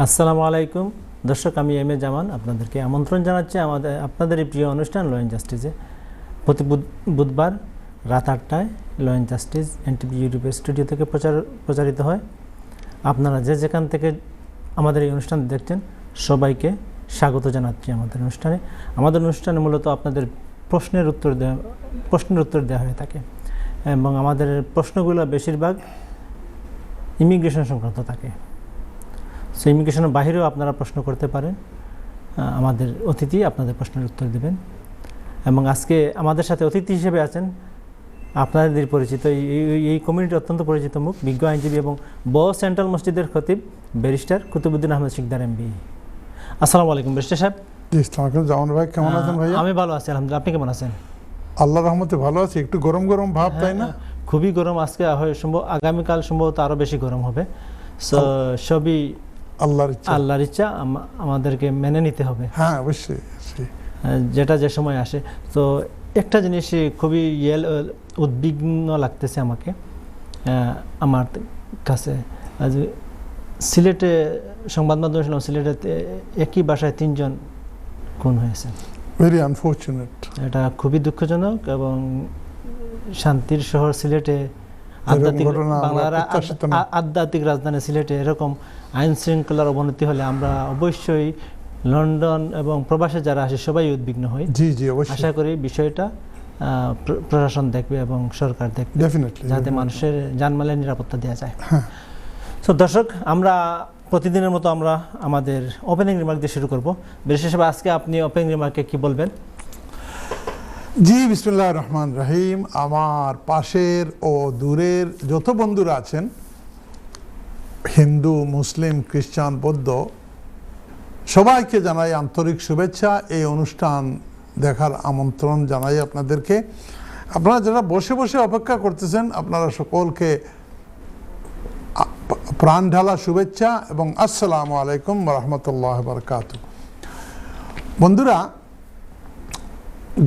আসসালামু আলাইকুম দর্শক, আমি এম এ জামান আপনাদেরকে আমন্ত্রণ জানাচ্ছি আপনাদের এই প্রিয় অনুষ্ঠান ল অ্যান্ড জাস্টিসে। প্রতি বুধবার রাত 8টায় ল অ্যান্ড জাস্টিস এনটিভি ইউটিউবের স্টুডিও থেকে প্রচারিত হয়। আপনারা যে যেখান থেকে আমাদের এই অনুষ্ঠান দেখছেন সবাইকে স্বাগত জানাচ্ছি আমাদের অনুষ্ঠানে। আমাদের অনুষ্ঠানে মূলত আপনাদের প্রশ্নের উত্তর দেওয়া হয়ে থাকে এবং আমাদের প্রশ্নগুলো বেশিরভাগ ইমিগ্রেশন সংক্রান্ত থাকে। সো ইমিগ্রেশনের বাহিরেও আপনারা প্রশ্ন করতে পারেন, আমাদের অতিথি আপনাদের প্রশ্নের উত্তর দেবেন। এবং আজকে আমাদের সাথে অতিথি হিসেবে আছেন আপনাদের পরিচিত এই কমিউনিটির অত্যন্ত পরিচিত মুখ, বিজ্ঞ আইনজীবী এবং সেন্ট্রাল মসজিদের খতিব ব্যারিস্টার কুতুবুদ্দিন আহমেদ শিকদার এমবি। আসসালামু আলাইকুম ব্যারিস্টার সাহেব। জামান ভাই কেমন আছেন? ভাইয়া আমি ভালো আছি আলহামদুলিল্লাহ, আপনি কেমন আছেন? আল্লাহর রহমতে ভালো আছি। একটু গরম গরম ভাব, তাই না? খুবই গরম আজকে, আগামীকাল সম্ভবত আরও বেশি গরম হবে। সো সবই আল্লাহর ইচ্ছা, আমাদেরকে মেনে নিতে হবে। হ্যাঁ অবশ্যই, যেটা যে সময় আসে। তো একটা জিনিস খুবই উদ্বিগ্ন লাগতেছে আমার কাছে। সিলেটে সংবাদ মাধ্যমে শুনলাম সিলেটে একই বাসায় 3 জন খুন হয়েছে। Very unfortunate. এটা খুবই দুঃখজনক এবং শান্তির শহর সিলেটে, আধ্যাত্মিক রাজধানী সিলেটে এরকম আইন শৃঙ্খলার অবনতি হলে আমরা অবশ্যই লন্ডন এবং প্রবাসে যারা আসে সবাই উদ্বিগ্ন হই। জি জি অবশ্যই। আশা করি বিষয়টা প্রশাসন দেখবে এবং সরকার দেখবে, যাতে মানুষের জানমালের নিরাপত্তা দেওয়া যায়। তো দর্শক, আমরা প্রতিদিনের মতো আমরা আমাদের ওপেনিং রিমার্ক দিয়ে শুরু করব। বিশেষ হিসেবে আজকে আপনি ওপেনিং রিমার্কে কি বলবেন? জি বিসমিল্লাহির রহমানির রহিম। আমার পাশের ও দূরের যত বন্ধুরা আছেন, হিন্দু, মুসলিম, খ্রিস্টান, বৌদ্ধ, সবাইকে জানাই আন্তরিক শুভেচ্ছা। এই অনুষ্ঠান দেখার আমন্ত্রণ জানাই আপনাদেরকে। আপনারা যারা বসে বসে অপেক্ষা করতেছেন, আপনারা সকলকে প্রাণ ঢালা শুভেচ্ছা এবং আসসালামু আলাইকুম ওয়া রাহমাতুল্লাহি ওয়া বারাকাতুহু। বন্ধুরা,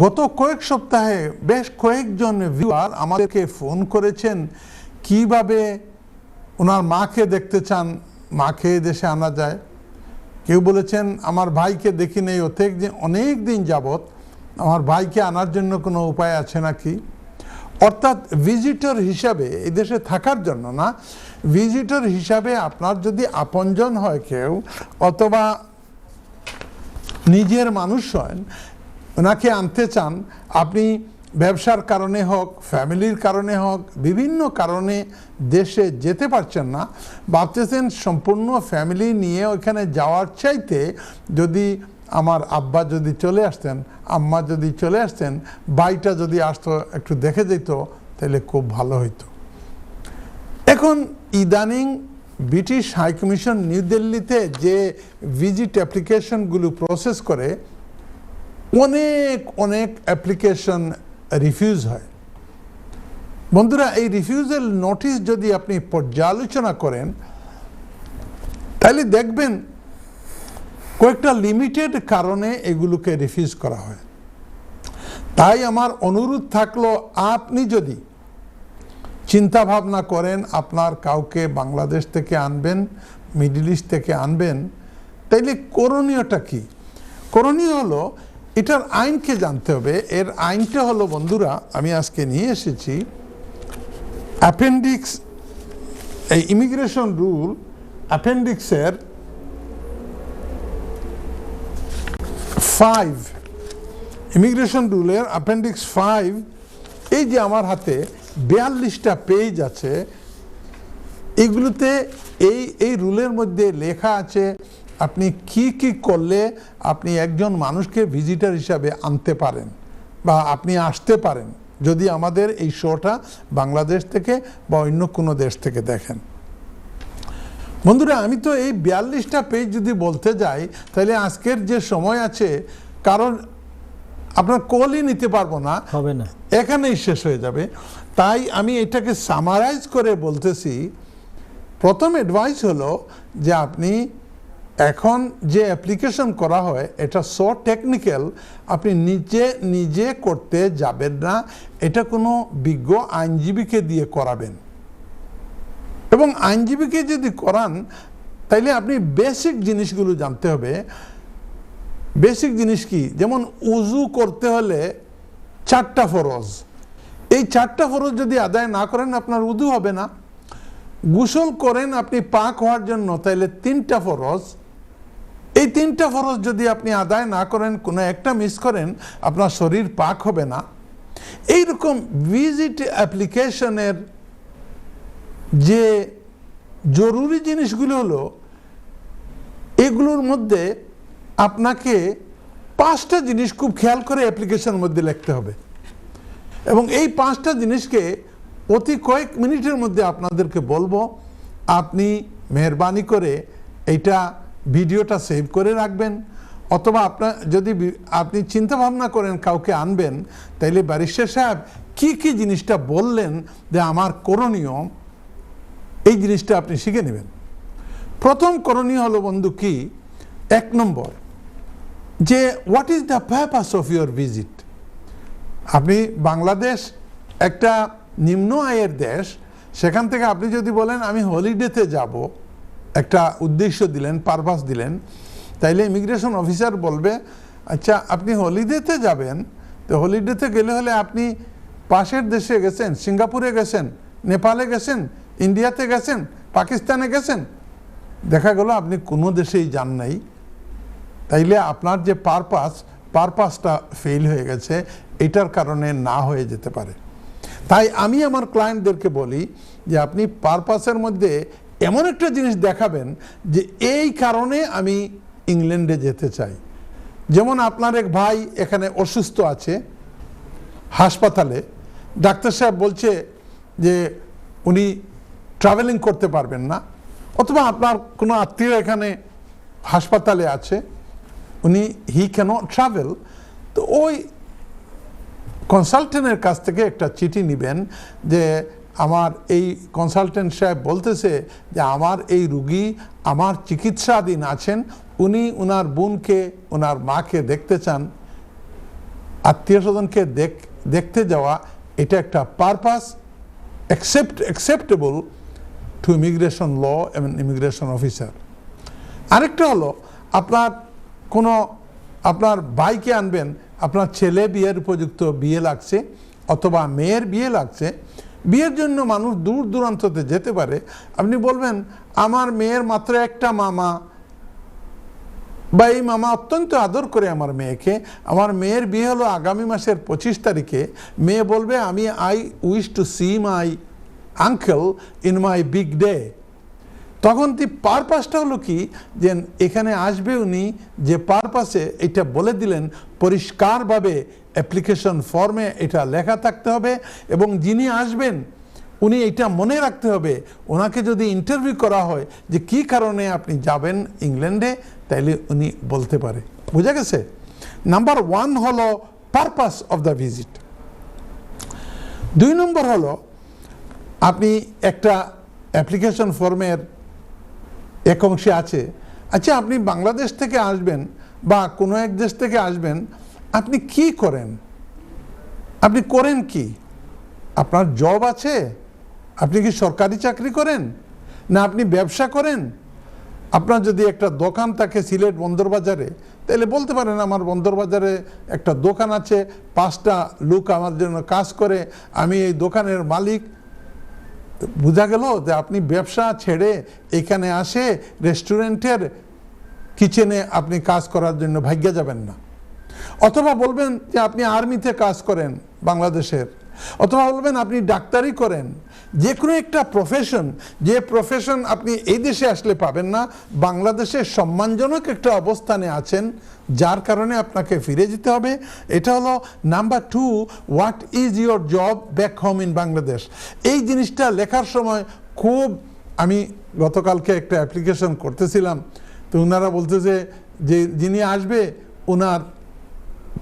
গত কয়েক সপ্তাহে বেশ কয়েকজন ভিউয়ার আমাদেরকে ফোন করেছেন কিভাবে ওনার মাকে দেখতে চান, মাকে দেশে আনা যায়। কেউ বলেছেন আমার ভাইকে দেখি নেই অনেক দিন যাবৎ, আমার ভাইকে আনার জন্য কোনো উপায় আছে নাকি। অর্থাৎ ভিজিটর হিসাবে এই দেশে থাকার জন্য না, ভিজিটর হিসাবে আপনার যদি আপনজন হয় কেউ, অথবা নিজের মানুষ হয়, ওনাকে আনতে চান, আপনি ব্যবসার কারণে হোক, ফ্যামিলির কারণে হোক, বিভিন্ন কারণে দেশে যেতে পারছেন না, ভাবতেছেন সম্পূর্ণ ফ্যামিলি নিয়ে ওইখানে যাওয়ার চাইতে যদি আমার আব্বা যদি চলে আসতেন, আম্মা যদি চলে আসতেন, ভাইটা যদি আসতো, একটু দেখে যেত, তাহলে খুব ভালো হইতো। এখন ইদানিং ব্রিটিশ হাই কমিশন নিউ দিল্লিতে যে ভিজিট অ্যাপ্লিকেশনগুলো প্রসেস করে, অনেক অ্যাপ্লিকেশন রিফিউজ হয়। বন্ধুরা, এই রিফিউজাল নোটিশ যদি আপনি পর্যালোচনা করেন, তাহলে দেখবেন কয়েকটা লিমিটেড কারণে এগুলোকে রিফিউজ করা হয়। তাই আমার অনুরোধ থাকলো, আপনি যদি চিন্তা ভাবনা করেন আপনার কাউকে বাংলাদেশ থেকে আনবেন, মিডল ইস্ট থেকে আনবেন, তাইলে করণীয়টা কি? করণীয় হলো এটার আইনকে জানতে হবে। এর আইনটা হলো বন্ধুরা, আমি আজকে নিয়ে এসেছি অ্যাপেন্ডিক্স, এই ইমিগ্রেশন রুল অ্যাপেন্ডিক্সের 5, ইমিগ্রেশন রুলের অ্যাপেন্ডিক্স 5। এই যে আমার হাতে 42টা পেজ আছে, এগুলোতে এই রুলের মধ্যে লেখা আছে আপনি কি কি করলে আপনি একজন মানুষকে ভিজিটর হিসাবে আনতে পারেন বা আপনি আসতে পারেন, যদি আমাদের এই শোটা বাংলাদেশ থেকে বা অন্য কোনো দেশ থেকে দেখেন। বন্ধুরা, আমি তো এই 42টা পেজ যদি বলতে যাই, তাহলে আজকের যে সময় আছে, কারণ আপনার কলই নিতে পারবো না, হবে না, এখানেই শেষ হয়ে যাবে। তাই আমি এটাকে সামারাইজ করে বলতেছি। প্রথম অ্যাডভাইস হলো যে আপনি এখন যে অ্যাপ্লিকেশন করা হয় এটা সো টেকনিক্যাল, আপনি নিজে করতে যাবেন না, এটা কোনো বিজ্ঞ আইনজীবীকে দিয়ে করাবেন। এবং আইনজীবীকে যদি করান, তাইলে আপনি বেসিক জিনিসগুলো জানতে হবে। বেসিক জিনিস কি? যেমন উজু করতে হলে 4টা ফরজ, এই 4টা ফরজ যদি আদায় না করেন আপনার উজু হবে না। গোসল করেন আপনি পাক হওয়ার জন্য, তাইলে 3টা ফরজ, এই 3টা ফরজ যদি আপনি আদায় না করেন, কোনো একটা মিস করেন, আপনার শরীর পাক হবে না। এইরকম ভিজিট অ্যাপ্লিকেশনের যে জরুরি জিনিসগুলো হলো, এগুলোর মধ্যে আপনাকে 5টা জিনিস খুব খেয়াল করে অ্যাপ্লিকেশনের মধ্যে লিখতে হবে, এবং এই 5টা জিনিসকে অতি কয়েক মিনিটের মধ্যে আপনাদেরকে বলবো। আপনি মেহরবানি করে এইটা ভিডিওটা সেভ করে রাখবেন, অথবা আপনার যদি আপনি চিন্তা ভাবনা করেন কাউকে আনবেন, তাইলে ব্যারিস্টার সাহেব কি কি জিনিসটা বললেন যে আমার করণীয়, এই জিনিসটা আপনি শিখে নেবেন। প্রথম করণীয় হলো বন্ধু কি, 1 নম্বর, যে what is the purpose of your visit. আপনি বাংলাদেশ একটা নিম্ন আয়ের দেশ, সেখান থেকে আপনি যদি বলেন আমি হলিডেতে যাব, একটা উদ্দেশ্য দিলেন, পারপাস দিলেন, তাইলে ইমিগ্রেশন অফিসার বলবে আচ্ছা আপনি হলিডেতে যাবেন, তো হলিডেতে গেলে হলে আপনি পাশের দেশে গেছেন, সিঙ্গাপুরে গেছেন, নেপালে গেছেন, ইন্ডিয়াতে গেছেন, পাকিস্তানে গেছেন, দেখা গেল আপনি কোনো দেশেই যান নাই, তাইলে আপনার যে পারপাসটা ফেল হয়ে গেছে, এটার কারণে না হয়ে যেতে পারে। তাই আমি আমার ক্লায়েন্টদেরকে বলি যে আপনি পারপাসের মধ্যে এমন একটা জিনিস দেখাবেন যে এই কারণে আমি ইংল্যান্ডে যেতে চাই। যেমন আপনার এক ভাই এখানে অসুস্থ আছে হাসপাতালে, ডাক্তার সাহেব বলছে যে উনি ট্রাভেলিং করতে পারবেন না, অথবা আপনার কোনো আত্মীয় এখানে হাসপাতালে আছে, উনি হি ক্যানট ট্রাভেল, তো ওই কনসালটেন্টের কাছ থেকে একটা চিঠি নেবেন যে আমার এই কনসালটেন্ট সাহেব বলতেছে যে আমার এই রুগী আমার চিকিৎসাধীন আছেন, উনি ওনার বোনকে, ওনার মাকে দেখতে চান, আত্মীয় স্বজনকে দেখতে যাওয়া, এটা একটা purpose acceptable to immigration law এবং ইমিগ্রেশন অফিসার। আরেকটা হলো আপনার ভাইকে আনবেন, আপনার ছেলে বিয়ের উপযুক্ত, বিয়ে লাগছে, অথবা মেয়ের বিয়ে লাগছে, বিয়ের জন্য মানুষ দূর দূরান্ততে যেতে পারে, আপনি বলবেন আমার মেয়ের মাত্র একটা মামা, বা এই মামা অত্যন্ত আদর করে আমার মেয়েকে, আমার মেয়ের বিয়ে হলো আগামী মাসের 25 তারিখে, মেয়ে বলবে I wish to see my uncle in my big day. তখন পারপাসটা হলো কি, যে এখানে আসবে উনি, যে পারপাসে এটা বলে দিলেন পরিষ্কারভাবে, অ্যাপ্লিকেশন ফর্মে এটা লেখা থাকতে হবে, এবং যিনি আসবেন উনি এটা মনে রাখতে হবে, ওনাকে যদি ইন্টারভিউ করা হয় যে কি কারণে আপনি যাবেন ইংল্যান্ডে, তাইলে উনি বলতে পারে। বুঝা গেছে? নাম্বার 1 হলো পারপাস অফ দ্য ভিজিট। 2 নম্বর হলো আপনি একটা অ্যাপ্লিকেশন ফর্মের এক অংশে আছে, আচ্ছা আপনি বাংলাদেশ থেকে আসবেন বা কোনো এক দেশ থেকে আসবেন, আপনি কি করেন, আপনি করেন কি, আপনার জব আছে, আপনি কি সরকারি চাকরি করেন, না আপনি ব্যবসা করেন? আপনার যদি একটা দোকান থাকে সিলেট বন্দরবাজারে, তাহলে বলতে পারেন আমার বন্দরবাজারে একটা দোকান আছে, 5টা লোক আমার জন্য কাজ করে, আমি এই দোকানের মালিক। বোঝা গেল যে আপনি ব্যবসা ছেড়ে এখানে আসে রেস্টুরেন্টের কিচেনে আপনি কাজ করার জন্য ভাগ্যে যাবেন না। অথবা বলবেন যে আপনি আর্মিতে কাজ করেন বাংলাদেশের, অথবা বলবেন আপনি ডাক্তারি করেন, যে কোনো একটা প্রফেশন, যে প্রফেশন আপনি এই দেশে আসলে পাবেন না, বাংলাদেশের সম্মানজনক একটা অবস্থানে আছেন, যার কারণে আপনাকে ফিরে যেতে হবে। এটা হলো number 2, what is your job back home in Bangladesh. এই জিনিসটা লেখার সময় খুব, আমি গতকালকে একটা অ্যাপ্লিকেশন করতেছিলাম, তো ওনারা বলতেছে যে যিনি আসবে ওনার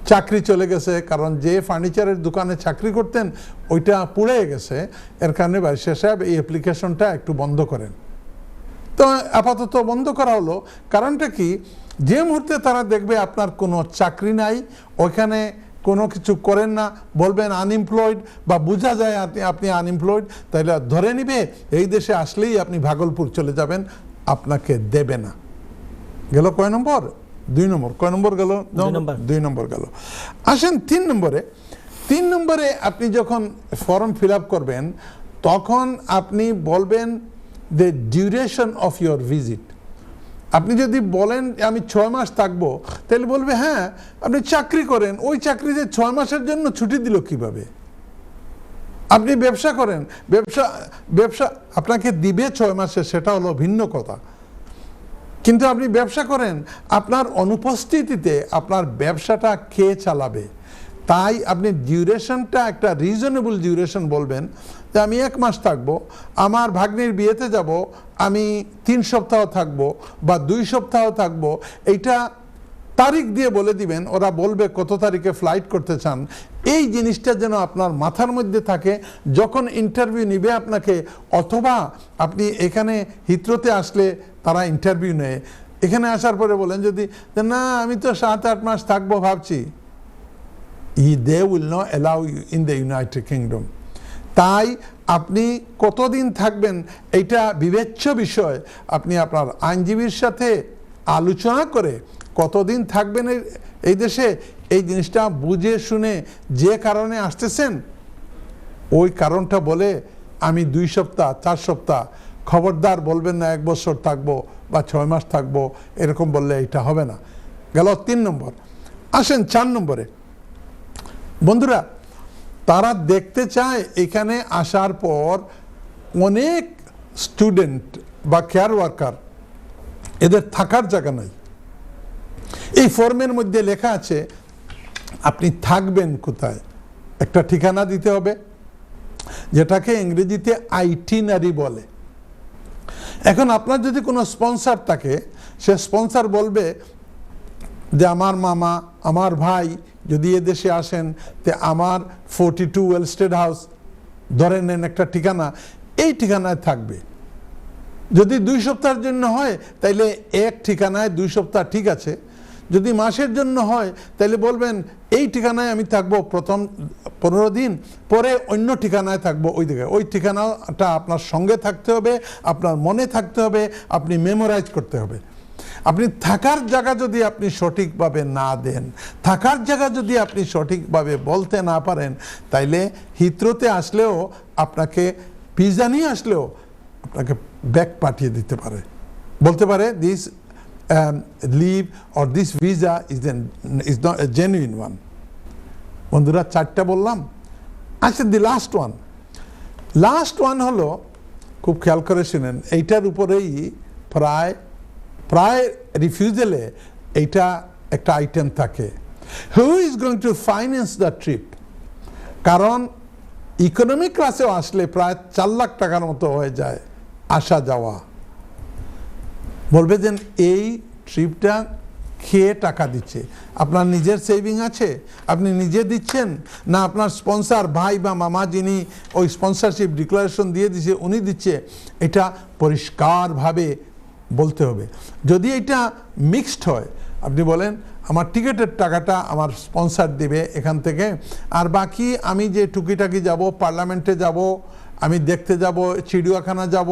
চাকরি চলে গেছে, কারণ যে ফার্নিচারের দোকানে চাকরি করতেন ওইটা পুড়ে গেছে, এর কারণে ব্যারিস্টার সাহেব এই অ্যাপ্লিকেশনটা একটু বন্ধ করেন। তো আপাতত বন্ধ করা হলো, কারণটা কি, যে মুহূর্তে তারা দেখবে আপনার কোনো চাকরি নাই, ওইখানে কোনো কিছু করেন না, বলবেন আনএমপ্লয়েড, বা বোঝা যায় আপনি আনএমপ্লয়েড, তাহলে ধরে নিবে এই দেশে আসলেই আপনি ভাগলপুর চলে যাবেন, আপনাকে দেবে না। গেল কয় নম্বর? 2 নম্বর। কয় নম্বর গেল? 2 নম্বর গেল। আসেন 3 নম্বরে। 3 নম্বরে আপনি যখন ফর্ম ফিল আপ করবেন তখন আপনি বলবেন the duration of your visit. আপনি যদি বলেন আমি 6 মাস থাকবো, তাহলে বলবে হ্যাঁ আপনি চাকরি করেন, ওই চাকরিতে 6 মাসের জন্য ছুটি দিল কিভাবে? আপনি ব্যবসা করেন, ব্যবসা আপনাকে দিবে 6 মাসে, সেটা হলো ভিন্ন কথা। কিন্তু আপনি ব্যবসা করেন, আপনার অনুপস্থিতিতে আপনার ব্যবসাটা কে চালাবে? তাই আপনি ডিউরেশনটা একটা রিজনেবল ডিউরেশন বলবেন, যে আমি 1 মাস থাকবো, আমার ভাগ্নির বিয়েতে যাব, আমি 3 সপ্তাহ থাকবো বা 2 সপ্তাহ থাকবো। এইটা তারিখ দিয়ে বলে দিবেন, ওরা বলবে কত তারিখে ফ্লাইট করতে চান। এই জিনিসটা যেন আপনার মাথার মধ্যে থাকে যখন ইন্টারভিউ নিবে আপনাকে, অথবা আপনি এখানে হিথ্রোতে আসলে তারা ইন্টারভিউ নেয়, এখানে আসার পরে বলেন যদি না আমি তো 7-8 মাস থাকবো ভাবছি, they will not allow you in the United Kingdom. তাই আপনি কতদিন থাকবেন এটা বিবেচ্য বিষয়। আপনি আপনার আইনজীবীর সাথে আলোচনা করে কতদিন থাকবেন এই দেশে, এই জিনিসটা বুঝে শুনে যে কারণে আসতেছেন ওই কারণটা বলে আমি 2 সপ্তাহ 4 সপ্তাহ, খবরদার বলবেন না 1 বছর থাকবো বা 6 মাস থাকবো, এরকম বললে এটা হবে না। গেল 3 নম্বর। আসেন 4 নম্বরে। বন্ধুরা, তারা দেখতে চায় এখানে আসার পর অনেক স্টুডেন্ট বা কেয়ার ওয়ার্কার, এদের থাকার জায়গা নাই। এই ফর্মের মধ্যে লেখা আছে আপনি থাকবেন কোথায়, একটা ঠিকানা দিতে হবে, যেটাকে ইংরেজিতে আইটিনারি বলে। এখন আপনার যদি কোনো স্পন্সর থাকে, সে স্পন্সর বলবে যে আমার মামা, আমার ভাই যদি এদেশে আসেন, তে আমার 42 ওয়েলস্টেড হাউস ধরে নেন একটা ঠিকানা, এই ঠিকানায় থাকবে। যদি 2 সপ্তাহের জন্য হয় তাইলে এক ঠিকানায় 2 সপ্তাহ ঠিক আছে। যদি মাসের জন্য হয় তাহলে বলবেন এই ঠিকানায় আমি থাকবো প্রথম 15 দিন, পরে অন্য ঠিকানায় থাকবো ওই দিকে। ওই ঠিকানাটা আপনার সঙ্গে থাকতে হবে, আপনার মনে থাকতে হবে, আপনি মেমোরাইজ করতে হবে। আপনি থাকার জায়গা যদি আপনি সঠিকভাবে না দেন, থাকার জায়গা যদি আপনি সঠিকভাবে বলতে না পারেন, তাইলে হিথ্রোতে আসলেও আপনাকে ভিসা নিয়ে আসলেও আপনাকে ব্যাক পাঠিয়ে দিতে পারে, বলতে পারে this leave or this visa is not a genuine one. বন্ধুরা 4টা বললাম। আচ্ছা, দি লাস্ট ওয়ান হলো, খুব খেয়াল করে শুনেন, এইটার উপরেই প্রায় রিফিউজালে এইটা একটা আইটেম থাকে, who is going to finance the trip. কারণ ইকোনমিক ক্লাসেও আসলে প্রায় 4 লাখ টাকার মতো হয়ে যায় আসা যাওয়া। বলবে যে এই ট্রিপটা খেয়ে টাকা দিচ্ছে, আপনার নিজের সেভিং আছে, আপনি নিজে দিচ্ছেন, না আপনার স্পন্সর ভাই বা মামা যিনি ওই স্পন্সরশিপ ডিক্লারেশন দিয়ে দিচ্ছে উনি দিচ্ছে, এটা পরিষ্কারভাবে বলতে হবে। যদি এটা মিক্সড হয়, আপনি বলেন আমার টিকিটের টাকাটা আমার স্পন্সর দেবে এখান থেকে, আর বাকি আমি যে টুকিটাকি যাব, পার্লামেন্টে যাব, আমি দেখতে যাব, চিড়িয়াখানা যাব,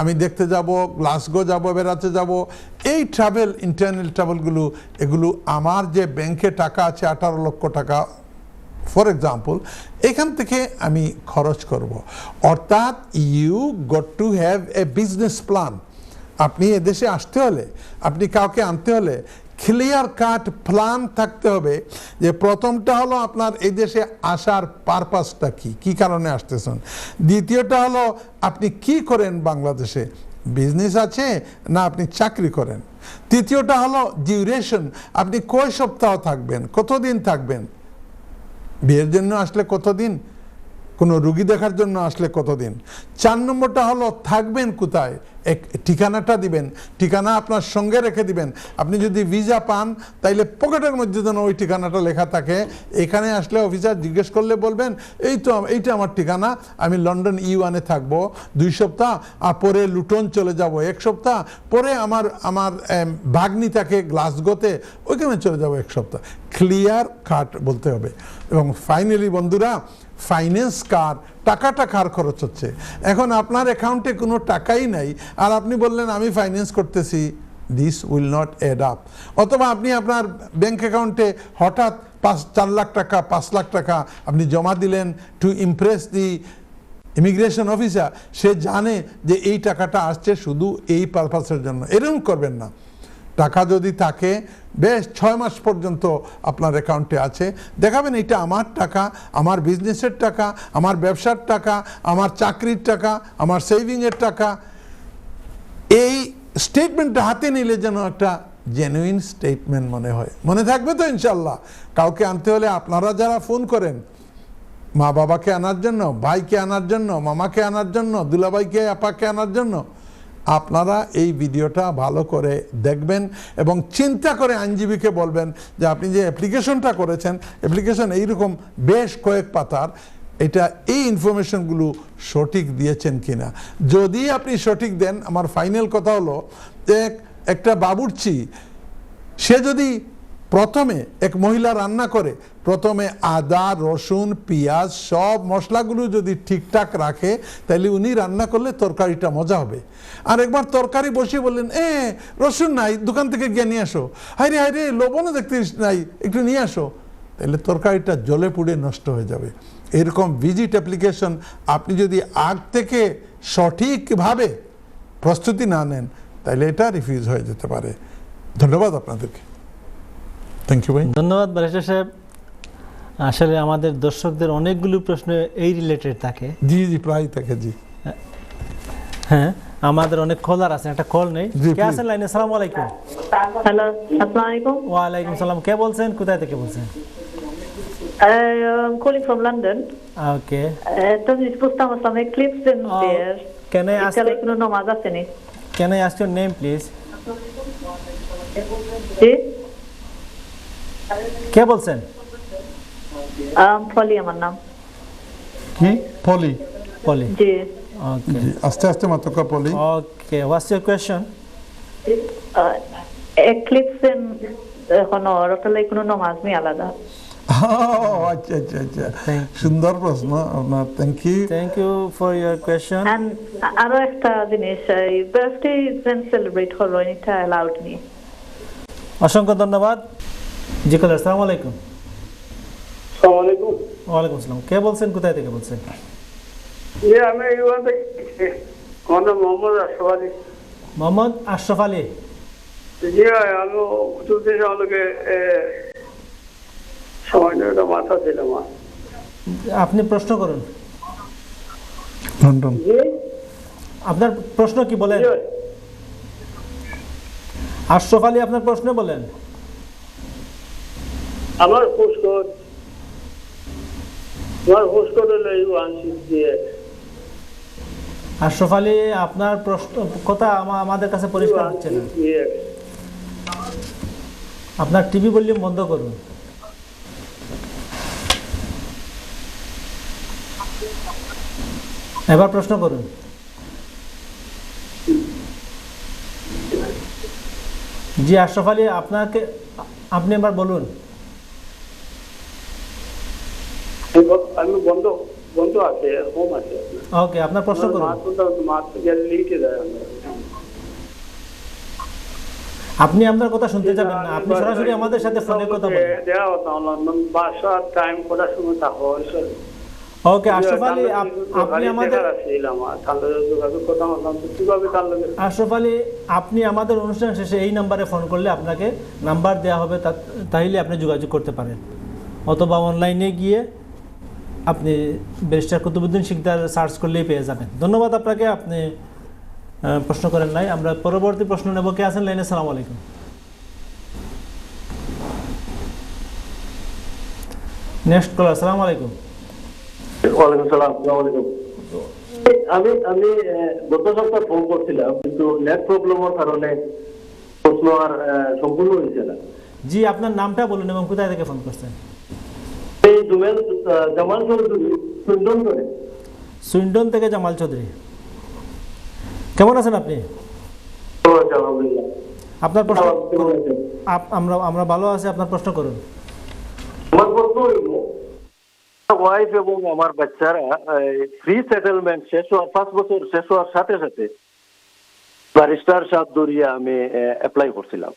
আমি দেখতে যাব, গ্লাসগো যাব, বেড়াতে যাব, এই ট্রাভেল, ইন্টারনাল ট্রাভেলগুলো, এগুলো আমার যে ব্যাংকে টাকা আছে 18 লক্ষ টাকা ফর এক্সাম্পল, এখান থেকে আমি খরচ করব। অর্থাৎ you got to have a business plan. আপনি এদেশে আসতে হলে, আপনি কাউকে আনতে হলে ক্লিয়ার কাট প্ল্যান থাকতে হবে, যে প্রথমটা হলো আপনার এই দেশে আসার পারপাসটা কি কারণে আসতেছেন। দ্বিতীয়টা হলো আপনি কি করেন বাংলাদেশে, বিজনেস আছে না আপনি চাকরি করেন। তৃতীয়টা হলো ডিউরেশন, আপনি কয় সপ্তাহ থাকবেন, কতদিন থাকবেন, বিয়ের জন্য আসলে কতদিন, কোনো রুগী দেখার জন্য আসলে কতদিন। 4 নম্বরটা হলো থাকবেন কোথায়, ঠিকানাটা দিবেন, ঠিকানা আপনার সঙ্গে রেখে দিবেন। আপনি যদি ভিসা পান তাইলে পকেটের মধ্যে যেন ওই ঠিকানাটা লেখা থাকে। এখানে আসলে অফিসার জিজ্ঞেস করলে বলবেন এইটা আমার ঠিকানা, আমি লন্ডন E1-এ থাকবো 2 সপ্তাহ, আর পরে লুটন চলে যাব 1 সপ্তাহ, পরে আমার ভাগ্নি থাকে গ্লাসগোতে, ওইখানে চলে যাব 1 সপ্তাহ। ক্লিয়ার কাট বলতে হবে। এবং ফাইনালি বন্ধুরা, ফাইন্যান্স কার, টাকাটা কার খরচ হচ্ছে। এখন আপনার অ্যাকাউন্টে কোনো টাকাই নাই আর আপনি বললেন আমি ফাইন্যান্স করতেছি, this will not add up. অথবা আপনি আপনার ব্যাংক অ্যাকাউন্টে হঠাৎ 4 লাখ টাকা 5 লাখ টাকা আপনি জমা দিলেন to impress the immigration officer, সে জানে যে এই টাকাটা আসছে শুধু এই পারপাসের জন্য। এরকম করবেন না। টাকা যদি থাকে বেশ 6 মাস পর্যন্ত আপনার অ্যাকাউন্টে আছে, দেখাবেন এটা আমার টাকা, আমার বিজনেসের টাকা, আমার ব্যবসার টাকা, আমার চাকরির টাকা, আমার সেভিংয়ের টাকা। এই স্টেটমেন্টটা হাতে নিলে যেন একটা জেনুইন স্টেটমেন্ট মনে হয়। মনে থাকবে তো ইনশাল্লাহ? কাউকে আনতে হলে আপনারা যারা ফোন করেন, মা বাবাকে আনার জন্য, ভাইকে আনার জন্য, মামাকে আনার জন্য, দুলাভাইকে আপাকে আনার জন্য, আপনারা এই ভিডিওটা ভালো করে দেখবেন এবং চিন্তা করে আইনজীবীকে বলবেন যে আপনি যে অ্যাপ্লিকেশনটা করেছেন, অ্যাপ্লিকেশন এইরকম বেশ কয়েক পাতার, এটা এই ইনফরমেশনগুলো সঠিক দিয়েছেন কিনা। যদি আপনি সঠিক দেন, আমার ফাইনাল কথা হলো একটা বাবুর্চি, সে যদি প্রথমে এক মহিলা রান্না করে, প্রথমে আদা রসুন পেঁয়াজ সব মশলাগুলো যদি ঠিকঠাক রাখে, তাহলে উনি রান্না করলে তরকারিটা মজা হবে। আর একবার তরকারি বসিয়ে বললেন রসুন নাই, দোকান থেকে গিয়ে নিয়ে আসো, হাইরে হাইরে লবণও দেখতে নাই, একটু নিয়ে আসো, তাহলে তরকারিটা জলে পুড়ে নষ্ট হয়ে যাবে। এরকম ভিজিট অ্যাপ্লিকেশন আপনি যদি আগ থেকে সঠিকভাবে প্রস্তুতি না নেন, তাহলে এটা রিফিউজ হয়ে যেতে পারে। ধন্যবাদ আপনাদেরকে। থ্যাংক ইউ ভাই। ধন্যবাদ ব্যারিস্টার সাহেব। আসলে আমাদের দর্শকদের অনেকগুলো প্রশ্ন এই রিলেটেড থাকে। জি জি, প্রায় থাকে। জি হ্যাঁ, আমাদের অনেক কলার আছে, একটা কল নেই। কে আছেন লাইনে? আসসালামু আলাইকুম। হ্যালো, আসসালামু আলাইকুম। ওয়া আলাইকুম সালাম। কে বলছেন? কোথায় থেকে বলছেন? I'm calling from London. Okay. To discuss some eclipse in there. Can I ask? কোনো নামাজ আছে নি? Can I ask your name, please? জি, কে বলছেন? ফলি আমার নাম। কি? পলি? পলি। জি। Okay. আস্তে আস্তে মাতকা পলি। Okay. What's your question? eclipse in এখনো রতলাই কোনো নামাজ নেই আলাদা। আচ্ছা আচ্ছা আচ্ছা, সুন্দর প্রশ্ন আপনার। Thank you for your question. And আরো একটা জিনিস, বার্থডে সেলিব্রেট হলো, এটা অ্যালাউড নেই। অসংখ্য ধন্যবাদ। জি কলার, আসসালামু আলাইকুম। আসসালামু আলাইকুম। ওয়ালাইকুম আসসালাম। কে বলছেন? কোথায় থেকে বলছেন? জি, আমি ইউএন থেকে। আমার নাম মোহাম্মদ আশরাফ আলী। মোহাম্মদ আশরাফ আলী। জি, আমি কুতুবদিন আমাকে সময় নিয়ে মাথা দিলাম। আপনি প্রশ্ন করুন। লন্ডন। জি, আপনার প্রশ্ন কি বলেন? আশরাফ আলী, আপনার প্রশ্ন বলেন। আমার পোস্টকোড হলো U168। আশরাফ আলী, আপনার প্রশ্ন কথা আমাদের কাছে পরিষ্কার হচ্ছে না। আপনার টিভি ভলিউম বন্ধ করুন। এবার প্রশ্ন করুন। জি আশরাফ আলী, আপনি এবার বলুন। আমি বন্ধ আছে, হোম আছে। ওকে, আপনার প্রশ্ন করুন। আপনি আপনার কথা শুনতে যাবেন না, আপনি সরাসরি আমাদের সাথে ফোনে কথা বলুন। বাসার টাইম কটার সময় থাকো? ওকে আশরাফ আলী, আপনি আমাদের আশরাফ আলী, আপনি আমাদের অনুষ্ঠান শেষে এই নাম্বারে ফোন করলে আপনাকে নাম্বার দেওয়া হবে, তাইলে আপনি যোগাযোগ করতে পারেন, অথবা অনলাইনে গিয়ে আপনি ব্যারিস্টার কুতুবউদ্দিন শিকদার সার্চ করলেই পেয়ে যাবেন। ধন্যবাদ আপনাকে, আপনি প্রশ্ন করেন নাই। আমরা পরবর্তী প্রশ্ন নেব। কে আছেন লাইনে? আসসালামু আলাইকুম। নেক্সট কলার। আসসালামু আলাইকুম। ওয়ালাইকুম সালাম। আসসালামু আলাইকুম। আমি গত সপ্তাহে ফোন করছিলাম, কিন্তু নেট প্রবলেমের কারণে প্রশ্ন আর সম্পূর্ণ হয়েছে না। জি, আপনার নামটা বলুন এবং কোথায় থেকে ফোন করছেন? এই জামাল চৌধুরী, সুইন্ডন করে। সুইন্ডন থেকে জামাল চৌধুরী। কেমন আছেন আপনি? আলহামদুলিল্লাহ। আপনার প্রশ্ন। কেমন আছেন? আমরা ভালো আছি। আপনার প্রশ্ন করুন। আমার হইল ওয়াইফ এবং আমার বাচ্চারা ফ্রি সেটেলমেন্ট শেষ হওয়ার 5 বছর শেষ হওয়ার সাথে সাথে ব্যারিস্টার সাহেব দরিয়া আমি অ্যাপ্লাই করছিলাম।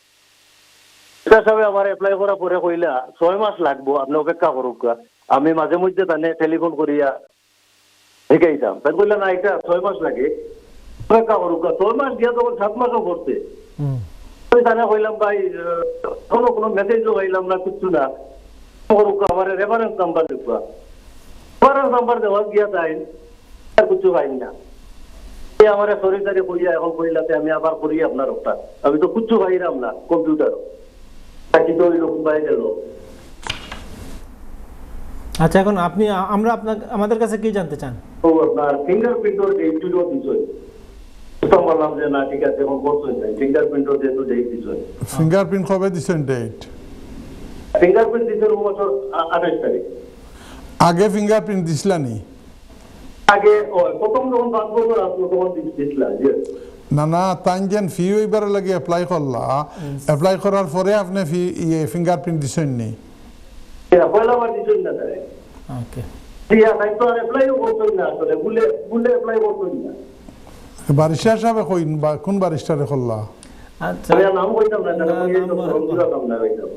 ব্যারিস্টার সাহেব আমার অ্যাপ্লাই করার পরে কইলা 6 মাস লাগবো, আপনি অপেক্ষা করুক। আমি মাঝে মধ্যে তানে টেলিফোন করিয়া শিখাইতাম। তাই কইলা না, এটা 6 মাস লাগে, অপেক্ষা করুক। 6 মাস দিয়া তখন 7 মাসও করতে। আমি তানে কইলাম ভাই কোনো মেসেজও পাইলাম না, কিচ্ছু না, করুক, আমার রেফারেন্স নাম্বার দেখবা। রেফারেন্স নাম্বার দেওয়া গিয়া তাই আর কিছু পাই না। আমার সরিদারে কইয়া এখন কইলাতে আমি আবার করি আপনার ওটা, আমি তো কিচ্ছু পাইলাম না কম্পিউটার। বাকি তো ওই রকম পাই গেল। আচ্ছা, এখন আপনি আমরা আমাদের কাছে কি জানতে চান? তো আপনার ফিঙ্গারপ্রিন্টর ডেটটিও দিছই, বললাম যে না ঠিক আছে এখন বলছেন ফিঙ্গারপ্রিন্টর যেহেতু ডেট দিছই। ফিঙ্গারপ্রিন্ট কবে দিছেন ডেট? ফিঙ্গারপ্রিন্ট দিছেন বছর 28 তারিখ। আগে ফিঙ্গারপ্রিন্ট দিছিলানি? আগে প্রথম যখন 5 বছর আসলো তখন দিছিলাম। না না, তাই যেন ফি ওইবার লাগে অ্যাপ্লাই করলা, অ্যাপ্লাই করার পরে আপনি ফিঙ্গারপ্রিন্ট দিছেন নি? পয়লা বার দিছেন না তাই। ওকে, দিয়া তাই তো আর অ্যাপ্লাইও করছেন না, আসলে ভুলে অ্যাপ্লাই করছেন না। বারিস্টার সাহেব কইন বা কোন বারিস্টারে করলা? আচ্ছা, আমি নাম কইতাম না, তাহলে কই তো পুরো কাম না কইতাম।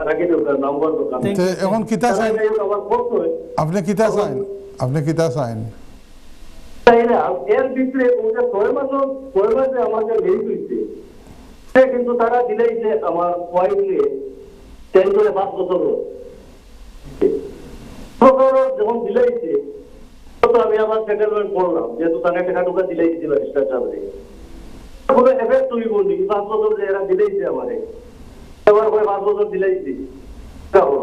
রাখি দাও নাম্বার তো কাম। তে এখন কিতা চাই আবার করতে হয়। আপনি কিতা চাইন? আপনি কিতা চাইন? তাই না, এর ভিতরে ওটা 6 মাসে আমাকে লেট হইছে। সে কিন্তু তারা দিলেইছে আমার ওয়াইফকে 10 করে 5 বছর যখন দিলেইছে তো আমি আমার সেটেলমেন্ট করলাম, যেহেতু তাকে টাকা টুকা দিলেইছে ব্যারিস্টার সাহেব। কোনো এফেক্ট হইব নি, 5 বছর যে এরা দিলেইছে আমারে, এবার করে 5 বছর দিলেইছে তা হলো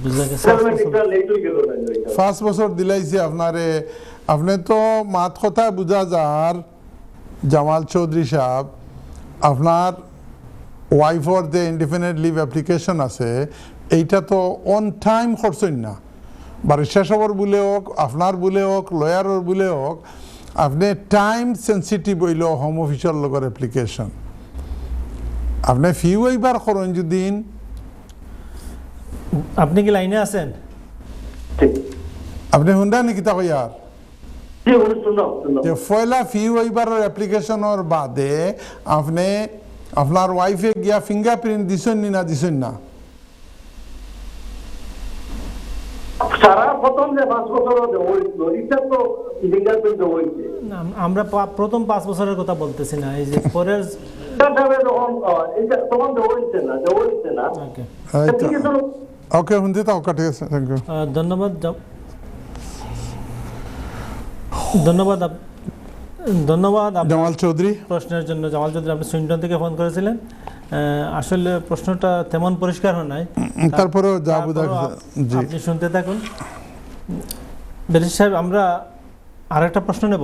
বুঝা গেছে। সেটেলমেন্ট একটা লেট হয়ে গেল না। 5 বছর দিলাইছে আপনারে। আপনি তো মাত কথা বুঝা যার জামাল চৌধুরী সাহেব, আপনার ওয়াইফর যে ইনডিফিনিট লিভ অ্যাপ্লিকেশন আছে এইটা তো অন টাইম করছেন না। বারিস্টার সাহেবের বলে হোক, আপনার বলে হোক, লয়ারের বলে হোক, আপনি টাইম সেন্সিটিভ হইল হোম অফিসের লগর অ্যাপ্লিকেশন। আপনি ফি ওইবার করেন যদি। আপনি কি লাইনে আছেন? আপনি হুন্ডা নাকি তা কইয়ার জি শুনো যে পয়লা ফি ওইবারের অ্যাপ্লিকেশনের বাদে আপনি আপনার ওয়াইফে গিয়া ফিঙ্গারপ্রিন্ট দিছেন নি না দিছেন না? সারা প্রথম যে 5 বছর হইছিল এটা তো ফিঙ্গারপ্রিন্ট হইছে। না, আমরা প্রথম 5 বছরের কথা বলতেছি না, এই যে পরের। ওকে হুন্দি তা ওকে, ঠিক আছে, থ্যাংক ইউ। ধন্যবাদ ধন্যবাদ জামাল চৌধুরী প্রশ্নের জন্য। জামাল চৌধুরী, আপনি সুইন্টন থেকে ফোন করেছিলেন। আসলে প্রশ্নটা তেমন পরিষ্কার হয় নাই, তারপরেও যা বুঝা জি আপনি শুনতে থাকুন। ব্যারিস্টার সাহেব, আমরা আরেকটা প্রশ্ন নেব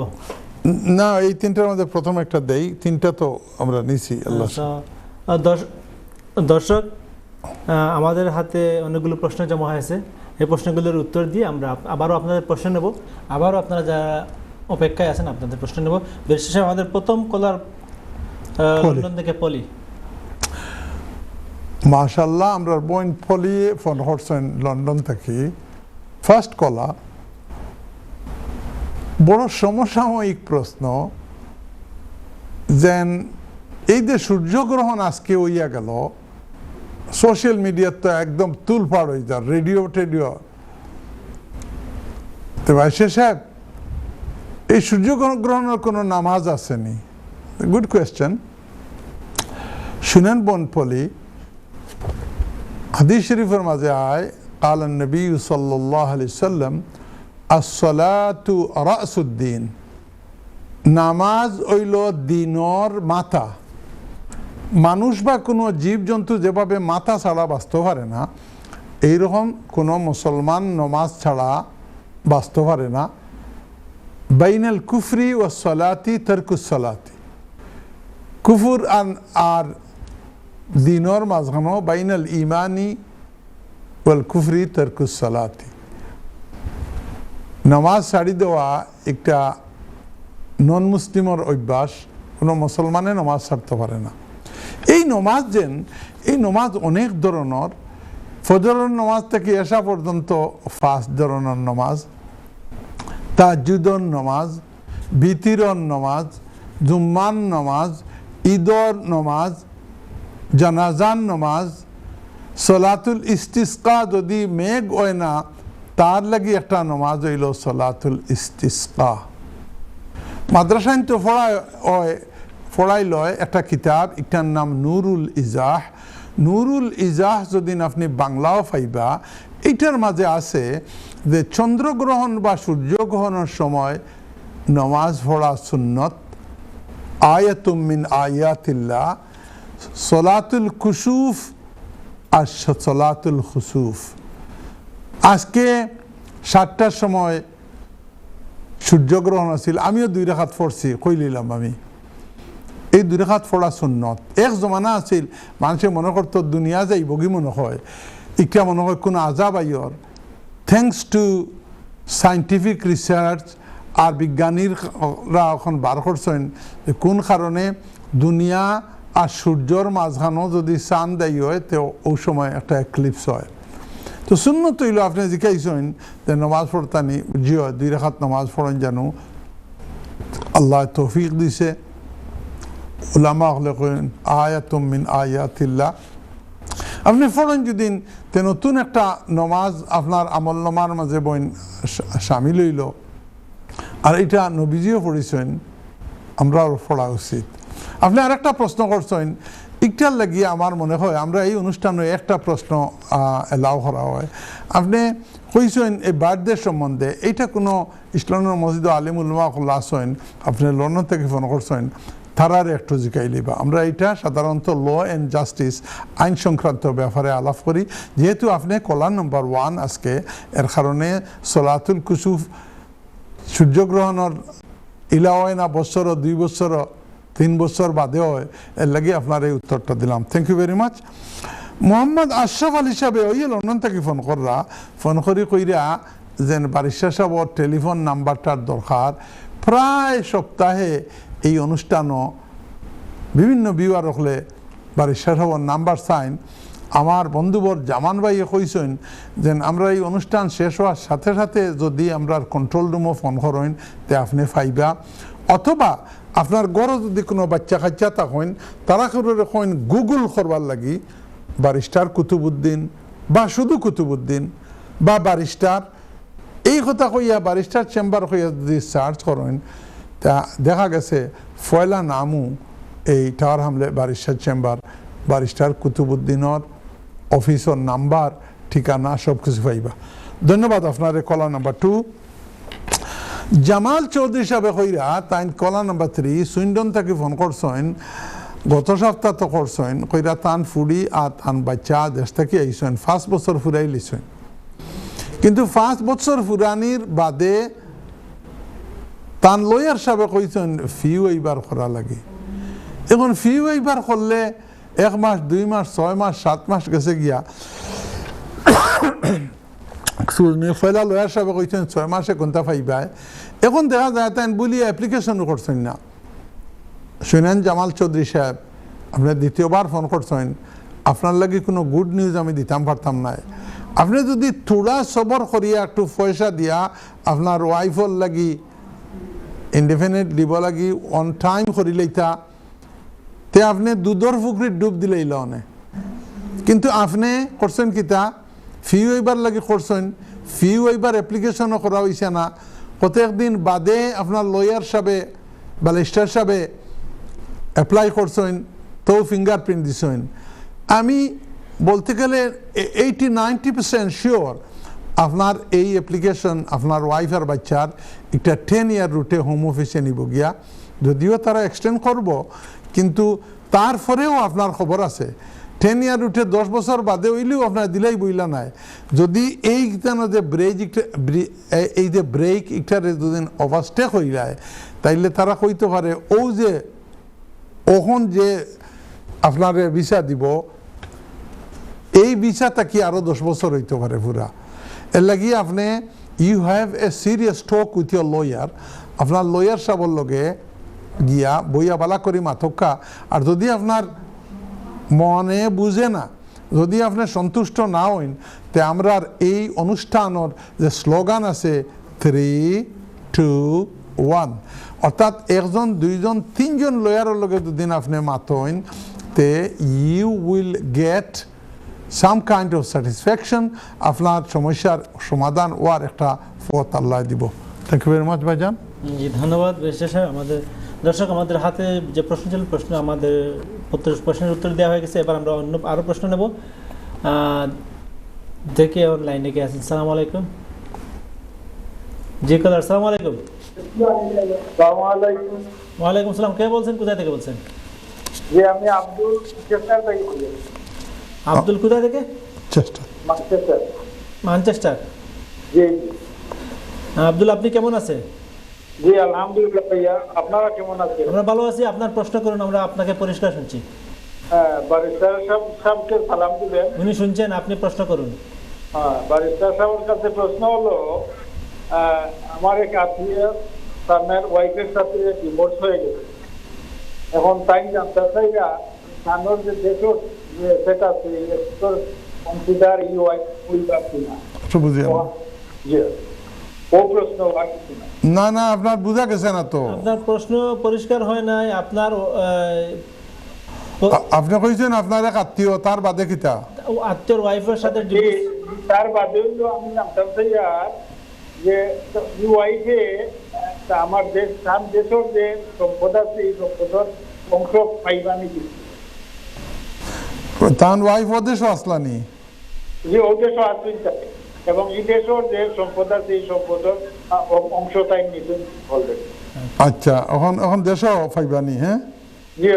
না? এই তিনটার মধ্যে প্রথম একটা দেই, তিনটা তো আমরা নিছি। আল্লাহ দর্শক, আমাদের হাতে অনেকগুলো প্রশ্ন জমা হয়েছে। এই প্রশ্নগুলোর উত্তর দিয়ে আমরা আবারও আপনাদের প্রশ্ন নেব। আবারও আপনারা যারা অপেক্ষায় আছেন আপনাদের প্রশ্ন নেব। ব্যারিস্টার সাহেব, আমাদের প্রথম কলার লন্ডন থেকে পলি। মাশাআল্লাহ, আমরা বোন পলি ফোন করছেন লন্ডন থেকে। ফার্স্ট কলা, বড় সমসাময়িক প্রশ্ন, যেন এই যে সূর্যগ্রহণ আজকে হইয়া গেল, সোশ্যাল মিডিয়ার তো একদম তুলপাড় হয়ে যায়, রেডিও টেডিও। তো ভাইসে সাহেব, এই সূর্যগ্রহণের কোনো নামাজ আসেনি? Good question. শুনেন বোন পলি, হাদিস শরীফের মাঝে আয় قال النبي صلى الله عليه وسلم الصلاة رأس الدين, নামাজ হইল দিনর মাথা। মানুষ বা কোনো জীবজন্তু যেভাবে মাথা ছাড়া বাঁচতে পারে না, এইরকম কোনো মুসলমান নমাজ ছাড়া বাঁচতে পারে না। বাইনাল কুফরি ও সলাতি তরকুস সলাতি, কুফুর আর দিনর মাঝখানো বাইনাল ইমানি ওয়াল কুফরি তরকুস সলাতি। নামাজ ছাড়ি দেওয়া একটা নন মুসলিমের অভ্যাস, কোনো মুসলমানে নামাজ ছাড়তে পারে না। এই নমাজ অনেক ধরনের, ফজরের নামাজ থেকে এশা পর্যন্ত 5 ধরনের নামাজ, তাহাজ্জুদের নামাজ, বিতিরের নামাজ, জুম্মার নামাজ, ঈদের নামাজ, জানাজার নামাজ, সলাতুল ইস্তিসকা যদি মেঘ হয় না তার লাগি একটা নামাজ হইল সলাতুল ইস্তিসকা। মাদ্রাসায় তো পড়াই লয় একটা কিতাব, একটার নাম নুরুল ইজাহ। নুরুল ইজাহ যদি আপনি বাংলাও পাইবা, এইটার মাঝে আছে যে চন্দ্রগ্রহণ বা সূর্যগ্রহণের সময় নামাজ পড়া সুন্নত, আয়াতুম মিন আয়াতিল্লাহ, সলাতুল কুসুফ আর সলাতুল খুসুফ। আজকে 7টার সময় সূর্যগ্রহণ আছিল, আমিও 2 রাকাত পড়ছি, কইলিলাম আমি এই 2 রাকাত পড়া সুন্নত। এক জমানা আছিল মানুষে মনে করতো দুনিয়া যাই বগি মনে হয়, ইটা মনে হয় কোনো আজাব Iyer. Thanks to scientific research আর বিজ্ঞানীরা এখন বার করছেন কোন কারণে দুনিয়া আর সূর্যর মাঝখানেও যদি চাঁদ দেয় হয় তো ওই সময় একটা এক্লিপস হয়। তো সুন্নত হইল আপনি জিজ্ঞাসেন যে নামাজ পড়তানি জিও 2 রাকাত নামাজ পড়েন জানো, আল্লাহ তৌফিক দিছে। উলামা হলে কইন আয়াতুম মিন আয়াতিল্লাহ, আপনি পড়েন যদি তে নতুন একটা নামাজ আপনার আমল নামার মাঝে বইন শামিল হইল। আর এটা নবীজিও পড়েছেন, আমরাও পড়া উচিত। আপনি আরেকটা প্রশ্ন করছেন, একটার লাগিয়ে আমার মনে হয় আমরা এই অনুষ্ঠানে একটা প্রশ্ন এলাও করা হয়। আপনি কইছেন এই বার্থডে সম্বন্ধে, এইটা কোনো ইসলামের মসজিদ আলিম উলামা খোলা আছেন, আপনি লন্ডন থেকে ফোন করছেন, তারার একটু জিকাইলিবা। আমরা এটা সাধারণত ল অ্যান্ড জাস্টিস, আইন সংক্রান্ত ব্যাপারে আলাপ করি। যেহেতু আপনি কলা নম্বর 1 আজকে, এর কারণে সলাতুল কুসুফ সূর্যগ্রহণের ইলা হয় না বছর 2 বছর 3 বছর বাদে হয়, এর লাগে আপনার এই উত্তরটা দিলাম। Thank you very much. Mohammad Ashraf Ali সাহেব ওই লন্ডন থেকে ফোন কররা, ফোন করি কইরা যে বারিশা সাহেবর টেলিফোন নাম্বারটার দরকার। প্রায় সপ্তাহে এই অনুষ্ঠানও বিভিন্ন বিওয়ার রখলে বারিশা সাহেবর নাম্বার চাইন। আমার বন্ধুবর জামান ভাইয়ে কইছেন যে আমরা এই অনুষ্ঠান শেষ হওয়ার সাথে সাথে যদি আমরা কন্ট্রোল রুমও ফোন করেন তে আপনি পাইবা, অথবা আপনার ঘরে যদি কোনো বাচ্চা কাচ্চা থাকেন তারা করে কইন গুগল করবার লাগি বারিস্টার কুতুবুদ্দিন বা শুধু কুতুবুদ্দিন বা বারিস্টার, এই কথা কইয়া বারিস্টার চেম্বার কইয়া যদি সার্চ করেন তা দেখা গেছে ফয়লা নামও এই টাওয়ার হামলে বারিস্টার চেম্বার, বারিস্টার কুতুবুদ্দিনের অফিসর নাম্বার, ঠিকানা সব কিছু পাইবা। ধন্যবাদ আপনার। কলা নাম্বার 2 জামাল চৌধুরী সাহেব কইরা তাই কলা নাম্বার 3 সুইন্ডন থেকে ফোন করছেন, গত সপ্তাহ তো করছেন, কইরা তান ফুড়ি আর তান বাচ্চা দেশ থেকে আইসেন, 5 বছর ফুরাই লিছেন, কিন্তু 5 বছর ফুরানির বাদে তান লয়ার সাহেব কইছেন ফিও এইবার করা লাগে। এখন ফিও এইবার করলে 1 মাস 2 মাস 6 মাস 7 মাস গেছে গিয়া, ফয়লা লয়ার সাহেব কইছেন 6 মাসে কোনটা পাইবা। এখন দেখা যায় তাই বলি অ্যাপ্লিকেশন করছেন না। শুনেন জামাল চৌধুরী সাহেব, আপনি দ্বিতীয়বার ফোন করছেন, আপনার লাগি কোনো গুড নিউজ আমি দিতাম পারতাম না। আপনি যদি থোড়া সবর করিয়া একটু পয়সা দিয়া আপনার ওয়াইফর লাগি ইনডিপেন্ডেন্ট দিব লাগি অন টাইম করি লইতা, তে আপনি দুধর পুকুরির ডুব দিলেই লনে। কিন্তু আপনি করছেন কিতা, ফি ওইবার লাগি করছেন, ফি ওইবার অ্যাপ্লিকেশনও করা হয়েছে না, কতদিন বাদে আপনার লয়ার সাহেবে বালিস্টার সাহেবে অ্যাপ্লাই করছেন, তো ফিঙ্গারপ্রিন্ট দিছেন। আমি বলতে গেলে 80-90% শিওর আপনার এই অ্যাপ্লিকেশন আপনার ওয়াইফ আর বাচ্চার একটা 10 ইয়ার রুটে হোম অফিসে নিব গিয়া, যদিও তারা এক্সটেন্ড করব, কিন্তু তারপরেও আপনার খবর আছে 10 ইয়ার রুটে 10 বছর বাদে হইলেও আপনার দিলেই বইলা নাই। যদি এই যে এই যে ব্রেক একটারে যদি ওভারস্টেক হয়ে যায়, তাইলে তারা কইতে পারে ও যে ওখন যে আপনার ভিসা দিব, এই ভিসাটা কি আরো 10 বছর হইতে পারে পুরা। এর লাগি আপনি you have a serious talk with your lawyer, আপনার লয়ার সাহেবের লগে গিয়া বইয়া বালা করি মাথক্কা। আর যদি আপনার মনে বুঝে না যদি আপনি সন্তুষ্ট না হইন তে আমরা এই অনুষ্ঠানের যে স্লোগান আছে 3, 2, 1 অর্থাৎ একজন দুইজন তিনজন লয়ারের লগে যদি আপনি মাতইন তে you will get some kind of satisfaction, আপনার সমস্যার সমাধান হওয়ার একটা পথ আল্লাহ দিব। থ্যাংক ইউ ভেরি মাচ ভাইজান। জি ধন্যবাদ। বিশেষে আমাদের দর্শক, আমাদের হাতে যে প্রশ্ন ছিল, প্রশ্ন আমাদের প্রশ্নের উত্তর দেওয়া হয়ে গেছে। এবার আমরা অন্য আরও প্রশ্ন নেব। দেখে অনলাইনে কে আছেন? সালাম আলাইকুম। জি কলার, সালাম আলাইকুম। ওয়ালাইকুম সালাম। কে বলছেন, কোথায় থেকে বলছেন? জি আমি আব্দুল চেষ্টার থেকে বলছি। আব্দুল কোথায় থেকে? চেষ্টা মানচেস্টার। ম্যানচেস্টার। জি আব্দুল, আপনি কেমন আছেন? জি আলহামদুলিল্লাহ ভাইয়া, আপনারা কেমন আছেন? আমরা ভালো আছি। আপনার প্রশ্ন করুন, আমরা আপনাকে পরিষ্কার শুনছি। হ্যাঁ, ব্যারিস্টার সাহেবকে সালাম দিবেন। উনি শুনছেন, আপনি প্রশ্ন করুন। হ্যাঁ, ব্যারিস্টার সাহেবের কাছে প্রশ্ন হলো, আমার এক আত্মীয় তার ওয়াইফের সাথে ডিভোর্স হয়ে গেছে। এখন তাই জানতে চাইরা তানোর যে দেশের যে সেটা আছে কনসিডার ইউ ওয়াইফ উইল কিনা। জি ও প্রশ্ন আর কিছু না। না না, আপনার বোঝা গেছে না তো। আপনার প্রশ্ন পরিষ্কার হয় নাই। আপনার আপনি কইছেন আপনার এক আত্মীয়, তার বাদে কিতা? আত্মীয়র ওয়াইফের সাথে ডিভোর্স। তার বাদে আমি জানতে চাই যে ওয়াইফে আমার দেশ তার দেশের যে সম্পদ আছে এই সম্পদের অংশ পাইবা নাকি? তার ওয়াইফ ওদেশও আসলানি? যে ও দেশও আসবেন এবং এই দেশের যে সম্পদ আছে এই সম্পদের অংশ তাই নিতেন বলবেন। আচ্ছা, এখন দেশও পাইবানি? হ্যাঁ জি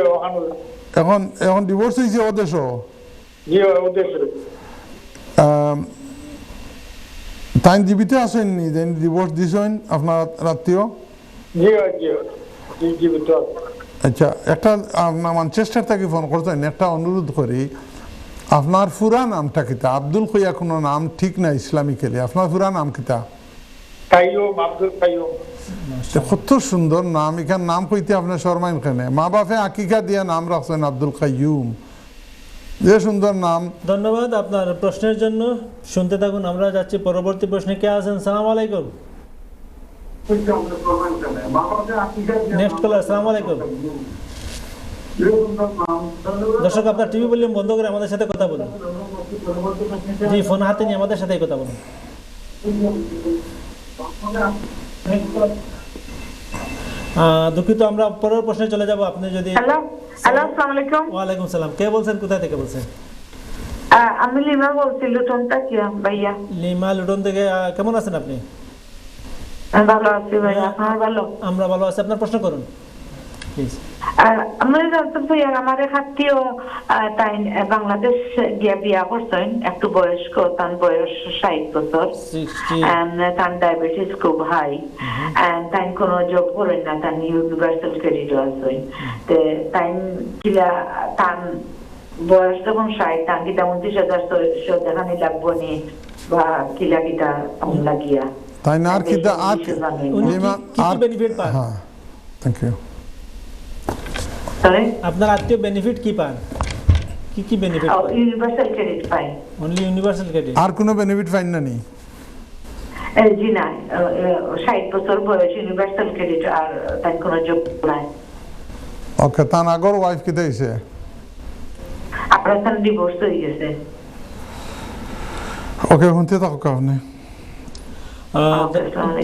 এখন ডিভোর্স হয়েছে ওদেশও? জি ও দেশের। তাই জীবিত আছেন নি যে ডিভোর্স দিছেন আপনার আত্মীয়? জি জি জীবিত। আচ্ছা, একটা আপনার ম্যানচেস্টার থেকে ফোন করছেন, একটা অনুরোধ করি, আপনার পুরা নামটা কিতা? আব্দুল কইয়া কোনো নাম ঠিক না ইসলামিক্যালি, আপনার পুরা নাম কিতা? কাইয়ুম, আব্দুল কাইয়ুম। কত সুন্দর নাম। এখান নাম কইতে আপনার শর্মাইন কেনে? মা বাপে আকিকা দিয়া নাম রাখছেন আব্দুল কাইয়ুম, যে সুন্দর নাম। ধন্যবাদ আপনার প্রশ্নের জন্য। শুনতে থাকুন, আমরা যাচ্ছি পরবর্তী প্রশ্নে। কে আছেন? সালাম আলাইকুম। নেক্সট কলার। সালাম আলাইকুম। দর্শক, আপনার টিভি ভলিউম বন্ধ করে আমাদের সাথে কথা বলুন। জি, ফোন হাতে নিয়ে আমাদের সাথেই কথা বলুন। দুঃখিত, আমরা পরের প্রশ্নে চলে যাব। আপনি যদি হ্যালো আসসালামু আলাইকুম। ওয়ালাইকুম সালাম। কে বলছেন, কোথায় থেকে বলছেন? আমি লিমা বলছি, লুটন তাকিয়া ভাইয়া। লিমা, লুটন থেকে। কেমন আছেন আপনি? ভালো আছি ভাইয়া, আপনারা ভালো? আমরা ভালো আছি। আপনার প্রশ্ন করুন প্লিজ। আমি জানতে চাই, আমার এক আত্মীয় তাই বাংলাদেশ গিয়া বিয়া করছেন, একটু বয়স্ক, তার বয়স 60 বছর, তার ডায়াবেটিস খুব হাই, তাই কোনো জব করেন না, তার ইউনিভার্সাল ক্রেডিট আছেন। তাই কিলা তার বয়স যখন 60, তার কিতা 29,000 দেখানি লাগবো নি বা কিলা কিতা লাগিয়া তাই না? আর কিতা আর বেনিফিট পান? হ্যাঁ, থ্যাংক ইউ। আপনার আত্মীয় বেনিফিট কি পান? কি বেনিফিট? ইউনিভার্সাল ক্রেডিট পাই। Only universal credit? আর কোনো বেনিফিট পাইন না নি? জি না, 60 বছর বয়স, ইউনিভার্সাল ক্রেডিট, আর তাই কোনো জব নাই। ওকে, তার আগর ওয়াইফ কিতা হইছে? আপনার তার ডিভোর্স হয়ে গেছে। ওকে, শুনতে থাকো আপনি।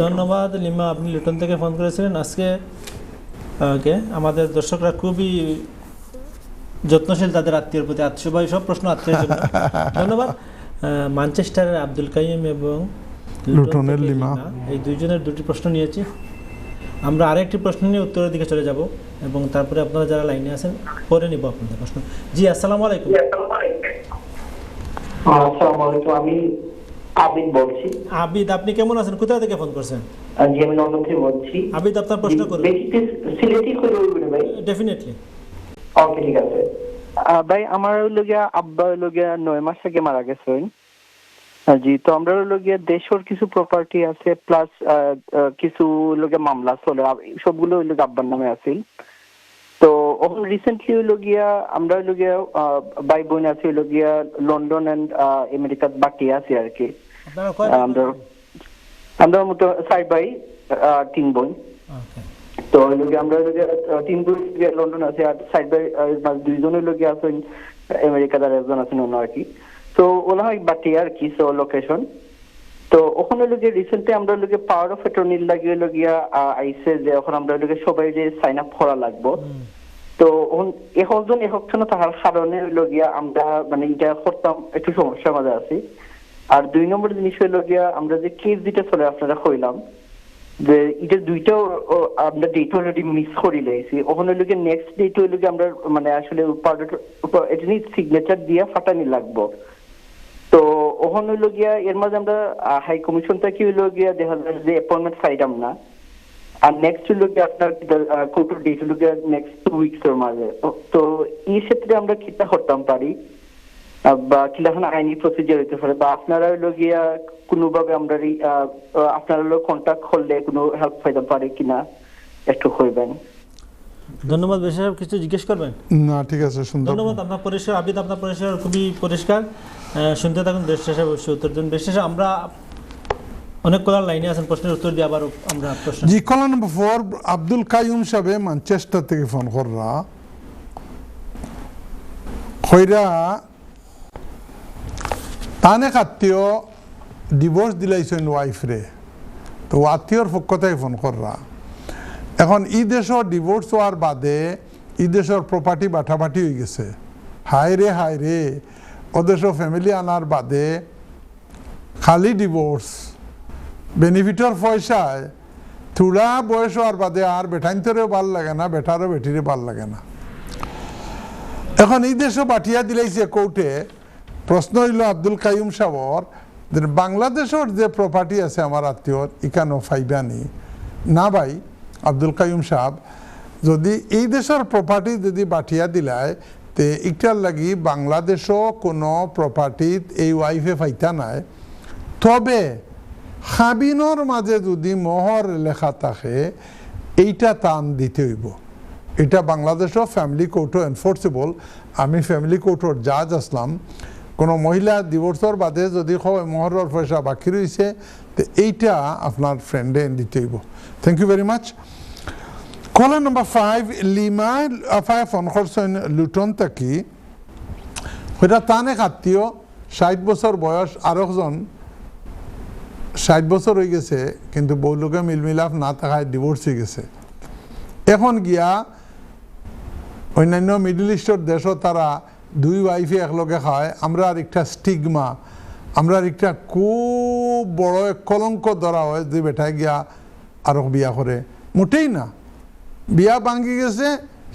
ধন্যবাদ লিমা, আপনি লিটন থেকে ফোন করেছিলেন আজকে। ওকে, আমাদের দর্শকরা খুবই যত্নশীল তাদের আত্মীয়ের প্রতি। সব প্রশ্ন আত্মীয়ের জন্য। ধন্যবাদ। ম্যানচেস্টারের আব্দুল কাইয়ুম এবং লুটনের লিমা, এই দুইজনের দুটি প্রশ্ন নিয়েছি। আমরা আরেকটি প্রশ্ন নিয়ে উত্তরের দিকে চলে যাব এবং তারপরে আপনারা যারা লাইনে আছেন পরে নিব আপনাদের প্রশ্ন। জি, আসসালামু আলাইকুম। আসসালামু আলাইকুম, আমি আবিদ বলছি। আবিদ, আপনি কেমন আছেন? কোথা থেকে ফোন করছেন? জি, আমি লন্ডন থেকে বলছি। আবিদ, আপনার প্রশ্ন করুন। সিলেটি করে বলবেন ভাই? ডেফিনেটলি। ওকে, ঠিক আছে ভাই। আমার লগিয়া আব্বা লগিয়া 9 মাস আগে মারা গেছেন। জি, তো আমরা লগিয়া দেশের কিছু প্রপার্টি আছে, প্লাস কিছু লগিয়া মামলা চলে, সবগুলো লগিয়া আব্বার নামে আছে। তো এখন রিসেন্টলি হইল গিয়া আমরা হইল গিয়া ভাই বোন আছে হইল গিয়া লন্ডন এন্ড আমেরিকাত বাকি আছে আর কি। আমরা মতো 4 ভাই 3 বোন। তো হইল গিয়া আমরা হইল গিয়া 3 বোন লন্ডন আছে, আর 4 ভাই 2 জন হইল গিয়া আছেন আমেরিকাতে, আর একজন আছেন অন্য আর কি। তো ওলা হয় বাকি আর কি সো লোকেশন। তো ওখানে লোকে রিসেন্টলি আমরা লোকে পাওয়ার অফ অ্যাটর্নি লাগিয়ে লগিয়া আইসে যে এখন আমরা লোকে সবাই যে সাইন আপ করা লাগবো। তো এখন এখন তাহার কারণে লগিয়া আমরা মানে এটা করতাম একটু সমস্যার মাঝে আছি। আর 2 নম্বর জিনিস হইল গিয়া আমরা যে কেস যেটা চলে আপনারা কইলাম যে এটা দুইটাও আমরা ডেট অলরেডি মিস করে লাইছি। ওখানে লোকে নেক্সট ডেট হইল গিয়া আমরা মানে আসলে এটা নিয়ে সিগনেচার দিয়ে ফাটানি লাগবো। তো ওখানে হইল গিয়া এর মাঝে আমরা হাই কমিশনটা কি হইল গিয়া দেখা যায় যে অ্যাপয়েন্টমেন্ট পাইলাম না। আর নেক্সট হইল গিয়া আপনার কোর্টের ডেট হইল গিয়া নেক্সট 2 উইকস এর মাঝে। তো এই ক্ষেত্রে আমরা কিটা করতাম পারি বা কিলাখান আইনি প্রসিজার হইতে পারে, বা আপনারা হইল গিয়া কোনোভাবে আমরা আপনারা লোক কন্ট্যাক্ট করলে কোনো হেল্প পাইতে পারে কিনা একটু কইবেন। ধন্যবাদ। বেশি কিছু জিজ্ঞেস করবেন? না, ঠিক আছে, সুন্দর। ধন্যবাদ। আপনার পরিষ্কার আবিদ, আপনার পরিষ্কার খুবই পরিষ্কার। শুনতে থাকুন, দেশ শেষে অবশ্যই উত্তর দিন। দেশ শেষে আমরা অনেক কলার লাইনে আছেন, প্রশ্নের উত্তর দিয়ে আবার আমরা প্রশ্ন। জি, কলার নম্বর 4 আব্দুল কাইয়ুম সাহেব ম্যানচেস্টার থেকে ফোন কররা কইরা তানে আত্মীয় ডিভোর্স দিলাইছেন ওয়াইফরে। তো আত্মীয়র পক্ষ থেকে ফোন কররা এখন ই দেশর ডিভোর্স হওয়ার বাদে ই দেশর প্রপার্টি বাটাবাটি হয়ে গেছে। হায় রে ওদেশ ফ্যামিলি আনার বাদে খালি ডিভোর্স, বেনিফিটর পয়সায় থোড়া বয়স হওয়ার বাদে আর বেটাইনতেও ভাল লাগে না, বেটারও বেটিরে ভাল লাগে না। এখন এই দেশও বাটিয়া দিলাইছে কোর্টে। প্রশ্ন হইল আব্দুল কাইয়ুম সাহর, বাংলাদেশের যে প্রপার্টি আছে আমার আত্মীয়র ইকানো ফাইবানি না ভাই আব্দুল কাইয়ুম সাহেব, যদি এই দেশের প্রপার্টি যদি বাটিয়া দিলায় তে ইটার লাগি বাংলাদেশও কোনো প্রপার্টিত এই ওয়াইফে ফাইতা নাই। তবে খাবিনর মাঝে যদি মোহর লেখা থাকে এইটা টান দিতে হইব। এটা বাংলাদেশও ফ্যামিলি কোর্টও এনফোর্সেবল। আমি ফ্যামিলি কোর্টর জাজ আসলাম। কোনো মহিলা ডিভোর্সর বাদে যদি মোহরের পয়সা বাকি রয়েছে তো এইটা আপনার ফ্রেন্ডে দিতে হইব। Thank you very much. Caller number 5 লিমা আফায় ফোন করছেন লুটন থাকি। সেটা তানে আত্মীয় 60 বছর বয়স, আর একজন 60 বছর হয়ে গেছে কিন্তু বউ লোকে মিলমিলাপ না থাকায় ডিভোর্স হয়ে গেছে। এখন গিয়া অন্যান্য মিডল ইস্টের দেশও তারা 2 ওয়াইফে একলগে খায়। আমরা আর একটা স্টিগমা, আমরা আর একটা খুব বড় কলঙ্ক ধরা হয় যে বেটায় গিয়া আরো বিয়া করে। মোটেই না, বিয়া ভাঙ্গি গেছে,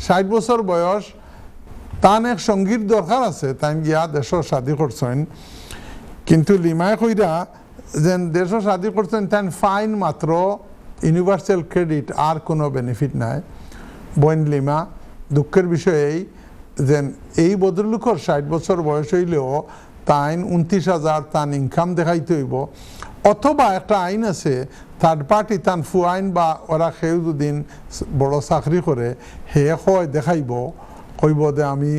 60 বছর বয়স, তান এক সঙ্গীর দরকার আছে, তাই গিয়া দেশও শাদি করছেন। কিন্তু লিমায় কইরা যে দেশও শাদি করছেন তাই ফাইন মাত্র ইউনিভার্সাল ক্রেডিট, আর কোনো বেনিফিট নাই। বোন লিমা, দুঃখের বিষয় এই যে এই ভদ্রলোকের 60 বছর বয়স হইলেও তাইন 29,000 তান ইনকাম দেখাইতে হইব। অথবা একটা আইন আছে থার্ড পার্টি তান ফুয়াইন বা ওরা সেও যদি বড় চাকরি করে হে হয় দেখাইব, কইব যে আমি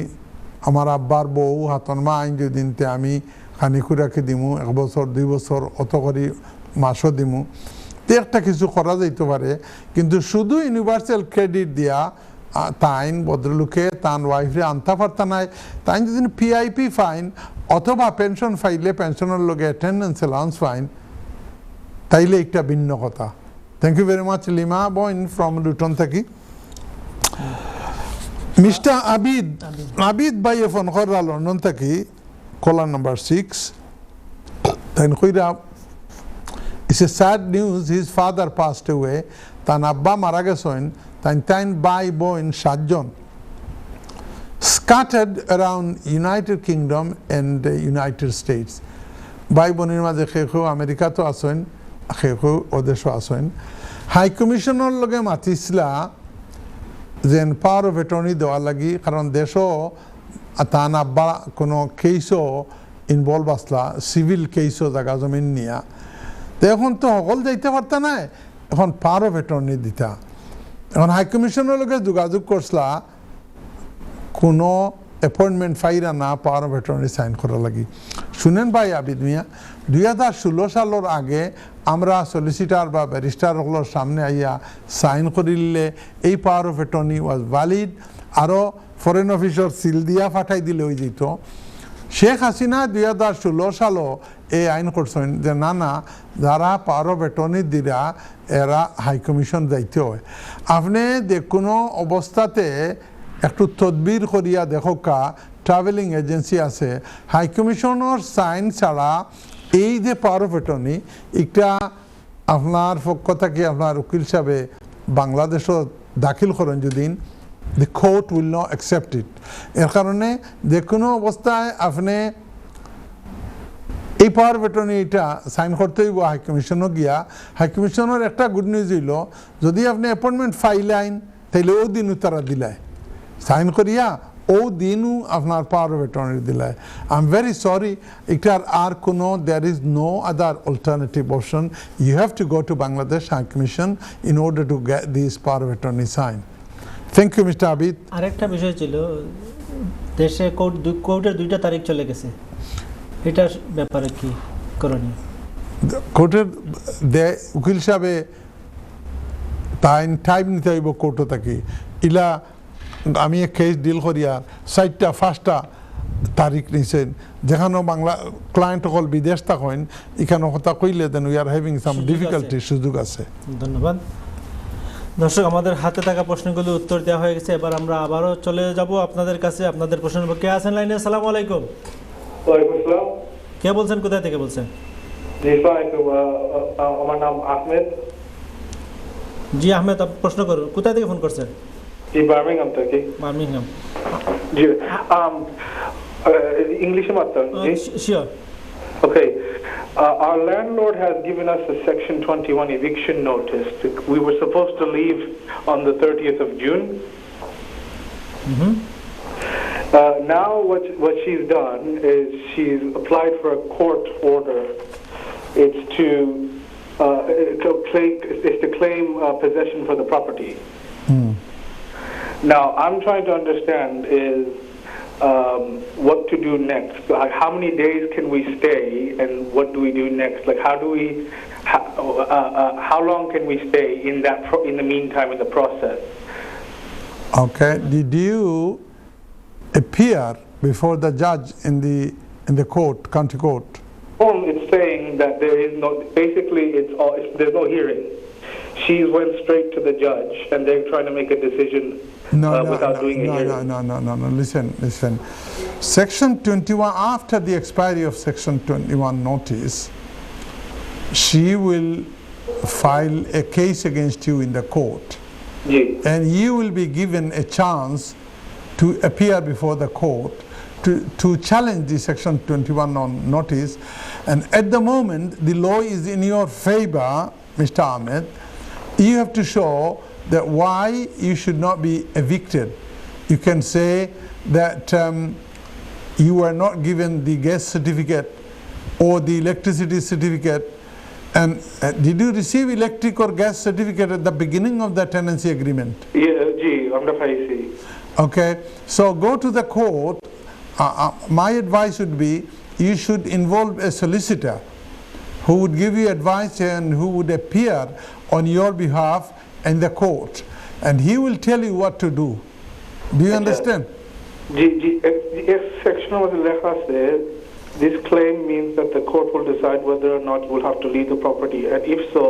আমার আব্বার বউ হাতন মা আইন দিনতে আমি খানি খুরাকে দিমু 1 বছর 2 বছর অত করে মাসও দিমু, তো একটা কিছু করা যাইতে পারে। কিন্তু শুধু ইউনিভার্সাল ক্রেডিট দিয়া তাইন ভদ্রলোকে তান ওয়াইফে আনতে পারতা নাই। তাই যদি পিআইপি ফাইন অথবা পেনশন ফাইলে পেনশনের লগে অ্যাটেন্ডেন্স অ্যালাউন্স ফাইন, তাইলে একটা ভিন্ন কথা। Thank you very much Lima বইন ফ্রম লুটন থাকি। মিস্টার আবিদ ভাইয়ে ফোন করা লন্ডন থাকি, কলার নাম্বার 6। তাই কইরা it's a sad news, his father passed away. তান আব্বা মারা গেছেন। তাইন ভাই বোন 7 জন scattered around United Kingdom and the United States. ভাই বোনের মাঝে কেউ আমেরিকাতো আছেন, কেউ ওদেশও আছেন। হাই কমিশনের লগে মাতিছিলা যেন পাওয়ার অফ অ্যাটর্নি দেওয়ার লাগি, কারণ দেশও তান আব্বা কোনো কেসও ইনভলভ আসলা, সিভিল কেসও জায়গা জমিন নিয়া। তো এখন তো সকল যাইতে পারতা নাই, এখন পাওয়ার অফ অ্যাটর্নি দিতা। এখন হাই কমিশনের লগে যোগাযোগ করছিলা কোনো অ্যাপয়েন্টমেন্ট ফাইরা না পাওয়ার অফ অ্যাটর্নি সাইন করা লাগি। শুনেন ভাই আবিদ মিয়া, 2016 সালের আগে আমরা সলিসিটার বা ব্যারিস্টারগুলোর সামনে আইয়া সাইন করিলে এই পাওয়ার অফ অ্যাটর্নি ওয়াজ ভ্যালিড, আরও ফরেন অফিসার সিল দিয়া ফাটাই দিলে হয়ে যেত। শেখ হাসিনা 2016 সালও এই আইন করছেন যে না না, যারা পাওয়ার অফ অ্যাটর্নি দিরা এরা হাইকমিশন যাইতে হয়। আপনি যে কোনো অবস্থাতে একটু তদবির করিয়া দেখোকা, ট্রাভেলিং এজেন্সি আছে, হাইকমিশনের সাইন ছাড়া এই যে পাওয়ার অফ অ্যাটর্নি এটা আপনার পক্ষ থেকে আপনার উকিল সাহেবে বাংলাদেশও দাখিল করেন যদি, the court will not accept it. এর কারণে যে কোনো অবস্থায় আপনি এই পাওয়ার অফ অ্যাটর্নি এটা সাইন করতে হইব হাইকমিশনও গিয়া। হাইকমিশনের একটা গুড নিউজ হইল, যদি আপনি অ্যাপয়েন্টমেন্ট ফাইলাইন তাইলে ও দিনও তারা দিলায় সাইন করিয়া, ও দিনও আপনার পাওয়ার অফ অ্যাটর্নি দিলায়। আই এম ভেরি সরি, এটার আর কোনো there is no other alternative option. You have to go to Bangladesh High Commission in order to get this power of attorney signed. Thank you, Mr. Abid. আরেকটা বিষয় ছিল, দেশে কোর্টের 2টা তারিখ চলে গেছে, এটার ব্যাপারে কি করণীয়? কোর্টের উকিল সাহেবে টাইম নিতে হইব কোর্টও থাকি। ইলা আমি এক কেস ডিল করিয়া 4টা 5টা তারিখ নিছেন, যেখানে বাংলা ক্লায়েন্ট সকল বিদেশ থাকেন, এখানে কথা কইলে then we are having some difficulty, সুযোগ আছে। ধন্যবাদ। দর্শক, আমাদের হাতে থাকা প্রশ্নগুলো উত্তর দেওয়া হয়ে গেছে, এবার আমরা আবারও চলে যাব আপনাদের কাছে। আপনাদের প্রশ্ন কে আছেন লাইনে? আসসালামু আলাইকুম। ওয়ালাইকুম আসসালাম। কে বলছেন, কোথায় থেকে বলছেন? জি আমার নাম আহমেদ। জি আহমেদ, আপনি প্রশ্ন করুন। কোথায় থেকে ফোন করছেন? জি বার্মিংহাম থেকে। বার্মিংহাম। জি ইংলিশে মাত্র। Sure. Okay. Our landlord has given us a Section 21 eviction notice. We were supposed to leave on the 30th of June. Now what she's done is she's applied for a court order. It's to claim possession for the property. Now I'm trying to understand is what to do next. How many days can we stay, and what do we do next? Like, how long can we stay in the meantime in the process? Okay. Did you appear before the judge in the court, county court? It's saying that there is no. Basically, there's no hearing. She went straight to the judge, and they're trying to make a decision without doing a hearing. No. Listen. Section 21, after the expiry of Section 21 notice, she will file a case against you in the court. Yeah. And you will be given a chance to appear before the court to challenge the Section 21 notice. And at the moment, the law is in your favor, Mr. Ahmed. You have to show that why you should not be evicted. You can say that you were not given the gas certificate or the electricity certificate. And did you receive electric or gas certificate at the beginning of the tenancy agreement? Yeah, under 5C. Okay, so go to the court. My advice would be you should involve a solicitor who would give you advice and who would appear on your behalf in the court, and he will tell you what to do. Do you understand? If section was lekha says this claim means that the court will decide whether or not you will have to leave the property, and if so,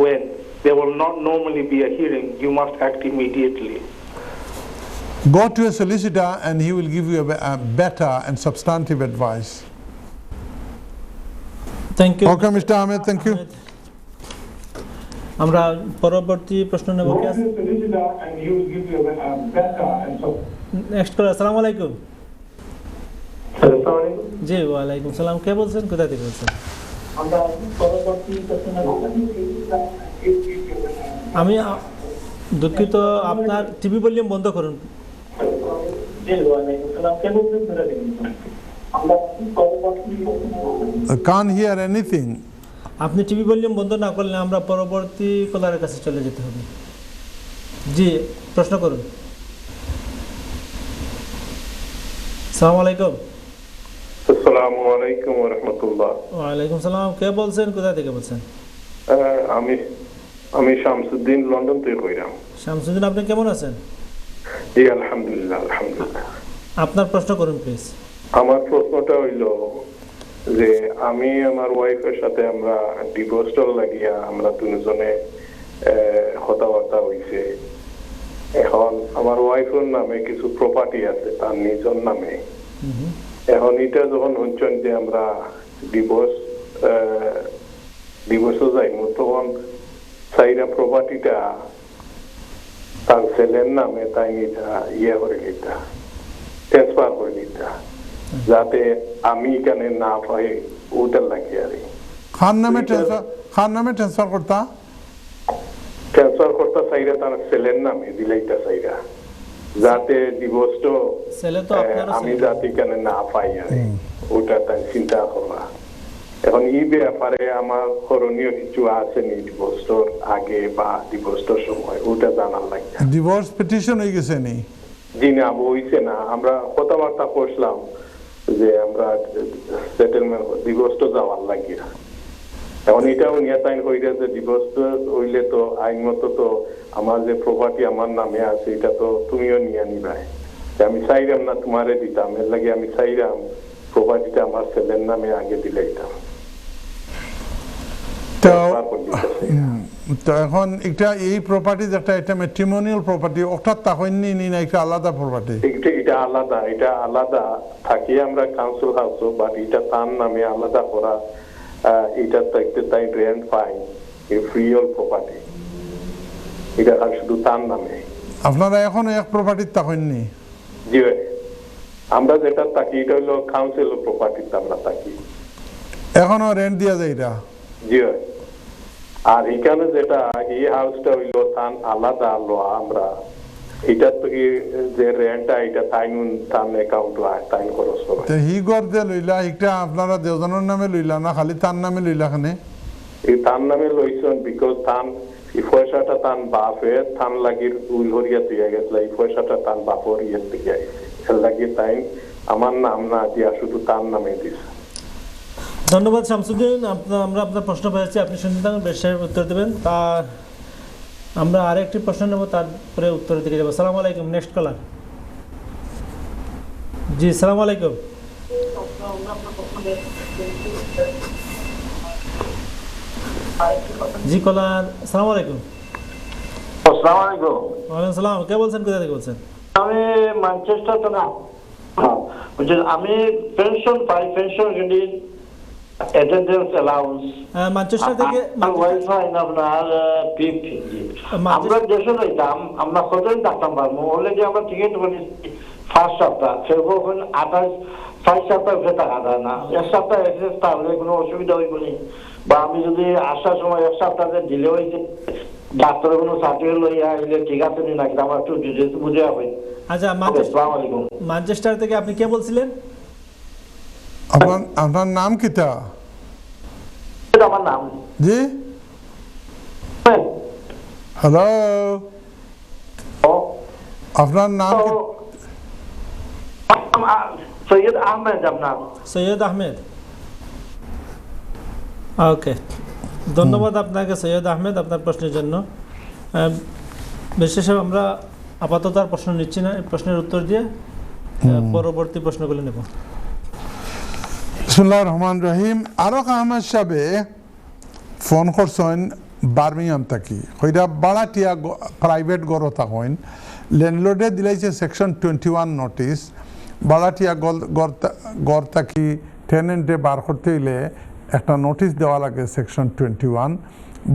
when? There will not normally be a hearing. You must act immediately. Go to a solicitor and he will give you a better and substantive advice. Thank you. Okay, Mr. Ahmed, thank you. আমরা পরবর্তী প্রশ্ন নেব। Next কলার। আসসালামু আলাইকুম। জি ওয়ালাইকুম সালাম। কে বলছেন, কোথা থেকে বলছেন? আমি দুঃখিত, আপনার টিভি ভলিউম বন্ধ করুন। I can't hear anything. আপনি টিভি ভলিউম বন্ধ না করলে আমরা পরবর্তী কলারের কাছে চলে যেতে হবে। জি প্রশ্ন করুন। আসসালামু আলাইকুম। আসসালামু আলাইকুম ওয়া রাহমাতুল্লাহ। ওয়ালাইকুম সালাম। কে বলছেন, কোথা থেকে বলছেন? আমি শামসুদ্দিন, লন্ডন থেকে কইরাম। শামসুদ্দিন, আপনি কেমন আছেন? জি আলহামদুলিল্লাহ আলহামদুলিল্লাহ। আপনার প্রশ্ন করুন প্লিজ। আমার প্রশ্নটা হইল যে আমি আমার ওয়াইফের সাথে আমরা ডিভোর্স লাগিয়া আমরা দুজনে কথাবার্তা হইছে। এখন আমার ওয়াইফের নামে কিছু প্রপার্টি আছে তার নিজের নামে। এখন এটা যখন হচ্ছেন যে আমরা ডিভোর্সে যাইব, তখন সাইরা প্রপার্টিটা তার ছেলের নামে তাই নিতা করে নিতা, ট্রান্সফার করে নিতা, যাতে আমি এখানে না পাই ওটার লাগে আর খান নামে ট্রান্সফার করতা চাইরা তার ছেলের নামে দিলাইতা চাইরা, যাতে ডিভোর্সটা আমি যাতে এখানে না পাই আর ওটা তাই চিন্তা করা। এখন এই ব্যাপারে আমার করণীয় কিছু আছে নি ডিভোর্সের আগে বা ডিভোর্সের সময়, ওটা জানার লাগে। ডিভোর্স পিটিশন হয়ে গেছে নি? জি না, হইছে না। আমরা কথাবার্তা করলাম যে আমরা সেটেলমেন্ট ডিভোর্সটা যাওয়ার লাগে। এখন এটাও নিয়ে তাই হইলে যে ডিভোর্স হইলে তো আইনমতো তো আমার যে প্রপার্টি আমার নামে আছে এটা তো তুমিও নিয়ে নিবাই। আমি চাইলাম না তোমারে দিতাম, এর লাগে আমি চাইলাম প্রপার্টিটা আমার ছেলের নামে আগে দিলে দিতাম। তো এখন এটা এই প্রপার্টি যেটা এটা ম্যাট্রিমোনিয়াল প্রপার্টি, ওটা তাহলে নি না একটা আলাদা প্রপার্টি? এটা আলাদা থাকি আমরা কাউন্সিল হাউস, বাট এটা তার নামে আলাদা করা। এটা থাকতে তাই রেন্ট পাই, ফ্রি অল প্রপার্টি, এটা শুধু তার নামে। আপনারা এখন এক প্রপার্টির তাহলে? জি, আমরা যেটা থাকি এটা হলো কাউন্সিল প্রপার্টিতে আমরা থাকি। এখনো রেন্ট দিয়া যায় এটা? জি। আর এখানে যেটা এই হাউসটা হইলো তান আলাদা লওয়া আমরা, এটা থেকে যে রেন্টটা এটা তাইনুন তান অ্যাকাউন্ট তাইন খরচ হবে। তো হি ঘর যে লইলা এটা আপনারা দেওজনের নামে লইলা না খালি তার নামে লইলা? খানে এই তার নামে লইছেন বিকজ তান এই পয়সাটা তান বাপের থান লাগির উলহরিয়া দিয়ে গেছিল, এই পয়সাটা তান বাপর ইয়ে থেকে গেছে, এর লাগে তাই আমার নাম না দিয়া শুধু তার নামে দিছে। ধন্যবাদ শামসুদ্দিন, আমরা আপনার প্রশ্ন পেয়েছি, আপনি শুনতে থাকুন, বেশ উত্তর দেবেন। তা আমরা আরেকটি প্রশ্ন নেব, তারপরে উত্তরের দিকে যাবো। সালাম আলাইকুম। নেক্সট কলার। জি সালাম আলাইকুম। জি কলার, সালাম আলাইকুম। আসসালামু আলাইকুম। ওয়ালাইকুম সালাম। কে বলছেন, কোথা থেকে বলছেন? আমি ম্যানচেস্টার তো না, আমি পেনশন পাই, pension reading attendance allowance Manchester থেকে। ওয়াইফাই আপনার পিপি। আমরা দেশে যাইতাম, আমরা কতদিন থাকতাম পারবো? অলরেডি আমরা টিকিট বলেছি ফার্স্ট সপ্তাহ, ফেব্রুয়ারি 28 5 সপ্তাহ থাকা যায় না, এক সপ্তাহ এক্সেস তাহলে কোনো অসুবিধা হইব না। বা আমি যদি আসার সময় এক সপ্তাহে ডিলে হয়েছে, ডাক্তারের কোনো সার্টিফিকেট লইয়া আইলে ঠিক আছে নাকি আমার একটু বুঝে হবে। আচ্ছা, ম্যানচেস্টার থেকে আপনি কে বলছিলেন? আপনার নাম কিটা? আমার নাম। জি হ্যালো, আপনার নাম? সৈয়দ আহমেদ। আপনার? সৈয়দ আহমেদ। ওকে, ধন্যবাদ আপনাকে সৈয়দ আহমেদ আপনার প্রশ্নের জন্য। বিশেষ আমরা আপাতত আর প্রশ্ন নিচ্ছি না, প্রশ্নের উত্তর দিয়ে পরবর্তী প্রশ্নগুলো নেব। বিসমিল্লাহির রহমানির রহিম। আরক আহমেদ সাহেবে ফোন করছেন বার্মিংহাম থাকি, কইরা বাড়াটিয়া প্রাইভেট ঘর থাকেন, ল্যান্ডলর্ডে দিলাইছে সেকশন 21 নোটিস। বাড়াটিয়া ঘর থাকি টেনেন্টে বার করতে হইলে একটা নোটিস দেওয়া লাগে সেকশন 21।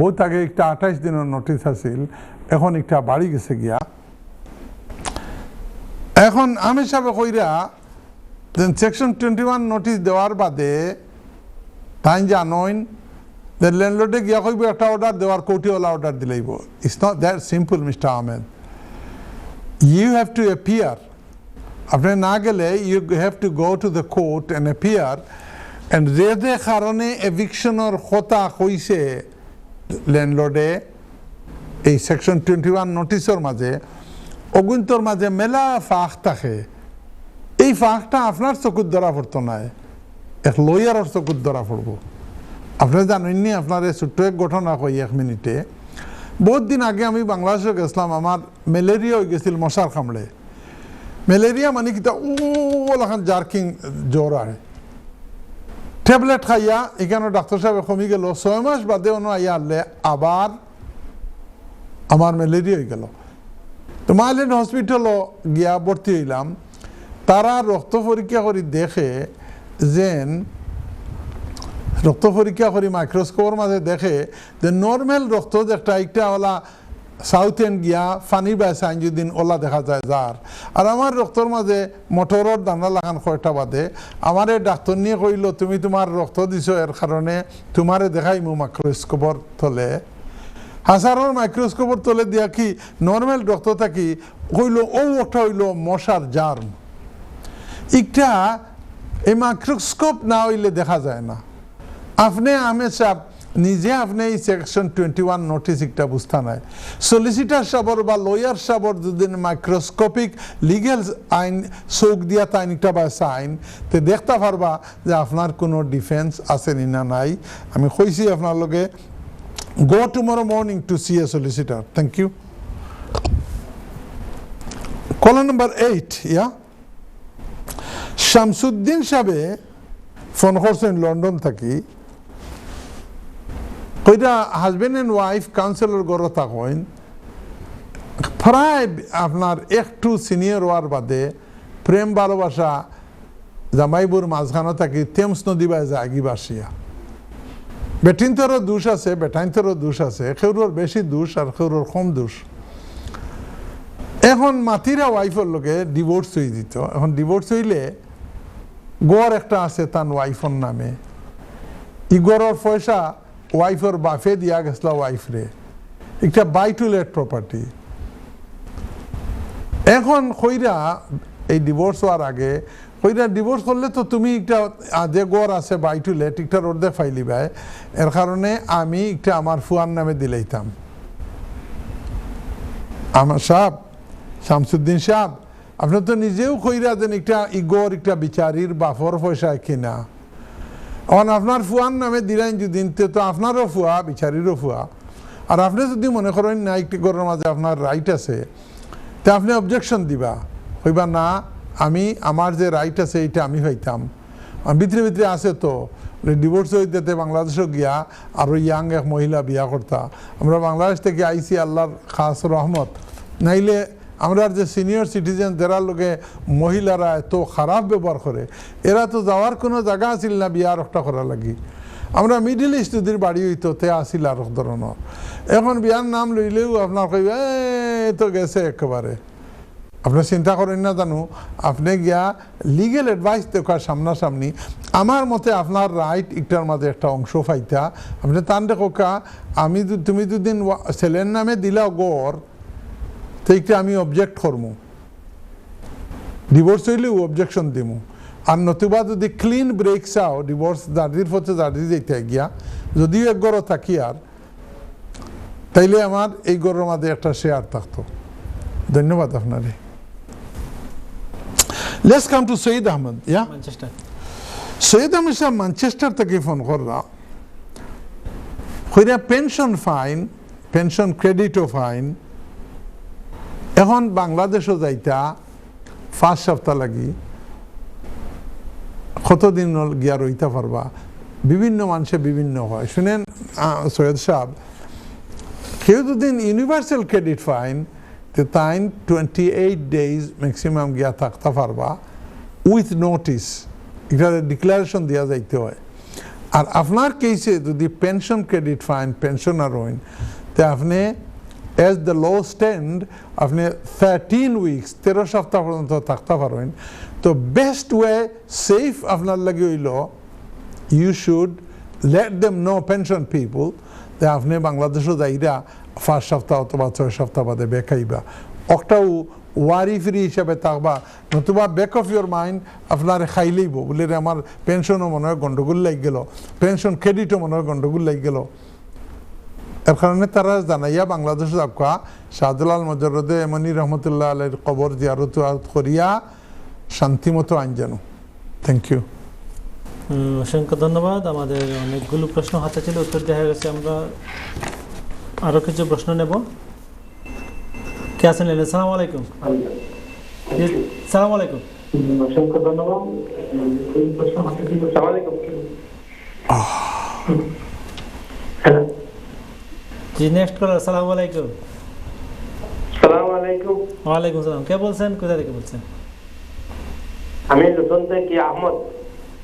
বহুত আগে একটা 28 দিনের নোটিস আছিল, এখন একটা বাড়ি গেছে গিয়া। এখন আমি সাহেব কইরা সেকশন 21 নোটিস দেওয়ার বাদে তাই জানইন ল্যান্ডলর্ডে গিয়া কইব একটা অর্ডার দেওয়ার, কোর্টিওয়ালা অর্ডার দিলেইব। It's not that simple mister Ahmed. You have to appear. আপনি না গেলে you have to go to the court and appear, and যে কারণে এভিকশনের কথা কইছে ল্যান্ডলর্ডে এই সেকশন 21 নোটিসের মাঝে, অগুন্তর মাঝে মেলা ফাঁক থাকে। এই ফাঁকটা আপনার চকুত ধরা পড়তো না, এক লয়ারের চকুত ধরা পড়বো। আপনারা জানেননি, আপনার এই ছোট্ট এক ঘটনা কই 1 মিনিটে। বহুত দিন আগে আমি বাংলাদেশে গেছিলাম, আমার ম্যালেরিয়া হয়ে গেছিল মশার কামড়ে। ম্যালেরিয়া মানে কি ওখান জার্কিং জ্বর আয়, ট্যাবলেট খাইয়া এখানে ডাক্তার সাহেব কমে গেল। 6 মাস বাদে অন্য আইয়া আনলে আবার আমার ম্যালেরিয়া হয়ে গেল। তো মাইল্যান্ড হসপিটালও গিয়া ভর্তি হইলাম। তারা রক্ত পরীক্ষা করে দেখে যেন রক্ত পরীক্ষা করে মাইক্রোস্কোপের মাঝে দেখে যে নর্মাল রক্ত যেটা একটা ওলা সাউথ এন্ড গিয়া ফানি বাইছে আইন যদি ওলা দেখা যায় যার। আর আমার রক্তর মাঝে মোটরের দানা লাগান কয়টা বাদে আমার এই ডাক্তার নিয়ে কইল, তুমি তোমার রক্ত দিছ এর কারণে তোমারে দেখাইমু মাইক্রোস্কোপর তলে। হাজারের মাইক্রোস্কোপর তলে দিয়া কি নর্মাল রক্ত থাকি হইল ও ওটা হইল মশার জার্ম। একটা এই মাইক্রোস্কোপ না হইলে দেখা যায় না। আপনি হামেশা নিজে আপনি এই সেকশন 21 নোটিস একটা বুঝতে নাই। সলিসিটার সাবর বা লয়ার সাবর যদি মাইক্রোস্কোপিক লিগেল আইন চোখ দিয়া তাই একটা বাসা আইন, তো দেখতে পারবা যে আপনার কোনো ডিফেন্স আছে না নাই। আমি কইছি আপনার লগে go tomorrow morning to see a solicitor. Thank you. Caller number 8, yeah? Shamsuddin সাহেবে ফোন করছেন লন্ডন থাকি। কইটা হাজবেন্ড এন্ড ওয়াইফ কাউন্সিলর গড় থাকেন, প্রায় আপনার একটু সিনিয়র হওয়ার বাদে প্রেম ভালোবাসা জামাইবুর মাঝখানো থাকি টেমস নদী বাই যায় আগিবাসিয়া। বেটিনতেরও দোষ আছে, বেটাইনতেরও দোষ আছে, কেউর বেশি দোষ আর কেউর কম দোষ। এখন মাতিরা ওয়াইফের লোকে ডিভোর্স হয়ে দিত। এখন ডিভোর্স হইলে গড় একটা আছে তার ওয়াইফের নামে, ই গড়ের পয়সা ওয়াইফের বাফে দিয়া গেছিল ওয়াইফরে, একটা বাই টু লেট প্রপার্টি। এখন কইরা এই ডিভোর্স হওয়ার আগে কইরা ডিভোর্স করলে তো তুমি একটা যে গড় আছে বাই টু লেট একটার অর্ধেক ফাইলিবাই, এর কারণে আমি একটা আমার ফুয়ার নামে দিলাইতাম। আমার সাহেব শামসুদ্দিন সাহেব, আপনি তো নিজেও কইরা দেন একটা ইগোর একটা বিচারির বাফর পয়সা কিনা। এখন আপনার ফুয়ার নামে দিলেন যদি, তো আপনারও ফুয়া বিচারিরও ফুয়া। আর আপনি যদি মনে করেন না একটি গড়ের মাঝে আপনার রাইট আছে, তা আপনি অবজেকশন দিবা, কইবা না আমি আমার যে রাইট আছে এইটা আমি হইতাম। ভিতরে ভিতরে আছে তো ডিভোর্স হইতে বাংলাদেশও গিয়া আরও ইয়াং এক মহিলা বিয়া করতা। আমরা বাংলাদেশ থেকে আইসি আল্লাহর খাস রহমত, নাইলে আমরা যে সিনিয়র সিটিজেন যারা লোকে মহিলারা এত খারাপ ব্যবহার করে, এরা তো যাওয়ার কোনো জায়গা আসিল না বিয়ার একটা করা লাগি। আমরা মিডিল ইস্ট যদি বাড়ি হইতো তে আসিল আর ধরনের। এখন বিয়ার নাম লইলেও আপনার কইবে তো গেছে একেবারে। আপনি চিন্তা করেন না জানো, আপনি গিয়া লিগেল অ্যাডভাইস দেখার সামনাসামনি। আমার মতে আপনার রাইট একটার মাঝে একটা অংশ পাইতা। আপনি তান দেখা আমি তুমি দুদিন ছেলের নামে দিলা গড়, তো একটা আমি অবজেক্ট করবো, ডিভোর্স হইলেও অবজেকশন দিব। আর নতুবা যদি ক্লিন ব্রেক চাও, ডিভোর্স জার্জির পথে জার্জি যেতে গিয়া যদিও এক গড় থাকি আর, তাইলে আমার এই গড়ের মাঝে একটা শেয়ার থাকতো। ধন্যবাদ আপনারে। Let's come to Sayyid Ahmed, yeah? Manchester. Sayyid Ahmed সাহেব ম্যানচেস্টার থেকে ফোন করলা। কইরা পেনশন ফাইন, পেনশন ক্রেডিটও ফাইন। এখন বাংলাদেশও যাইতা 5 সপ্তাহ লাগি, কতদিন গিয়া রইতে পারবা? বিভিন্ন মানুষে বিভিন্ন হয়। শুনেন সৈয়দ সাহেব, কেউ যদি ইউনিভার্সাল ক্রেডিট ফাইন, তাই 28 days ম্যাক্সিমাম গিয়া থাকতে পারবা উইথ নোটিস, এটা ডিক্লারেশন দেওয়া যাইতে হয়। আর আপনার কেসে যদি পেনশন ক্রেডিট ফাইন, পেনশনার হইন, তো আপনি as the law stand আপনি 13 weeks 13 সপ্তাহ পর্যন্ত থাকতে পারেন। তো বেস্ট ওয়ে সেফ আপনার লাগে হইল, you should let them know pension people যে আপনি বাংলাদেশও যাইরা 5 সপ্তাহ অথবা 6 সপ্তাহ বাদে বেকাইবা। একটাও ওয়ারি ফ্রি হিসাবে থাকবা, নতুবা ব্যাক অফ ইউর মাইন্ড আপনার খাইলেইব বলে আমার পেনশনও মনে হয় গন্ডগোল লাগ গেল, পেনশন ক্রেডিটও মনে হয় গন্ডগোল লাগ গেল। এর কারণে তারা জানাইয়া বাংলাদেশে যাবকা শাহজালাল মজরদে এমনি রহমতুল্লাহ আলাইহির কবর জিয়ারত করিয়া শান্তিমতো আইন জানো। Thank you. অসংখ্য ধন্যবাদ। আমাদের অনেকগুলো প্রশ্ন হাতে ছিল, উত্তর দেওয়া হয়ে গেছে। আমরা আরো কিছু প্রশ্ন নেব। কে আছেন? আসসালামু আলাইকুম। আসসালামু আলাইকুম। অসংখ্য ধন্যবাদ। জি, নেক্সট কলার। আসসালামু আলাইকুম। সালাম আলাইকুম। ওয়ালাইকুম সালাম। কে বলছেন? কোথা থেকে বলছেন? আমি লুটন থেকে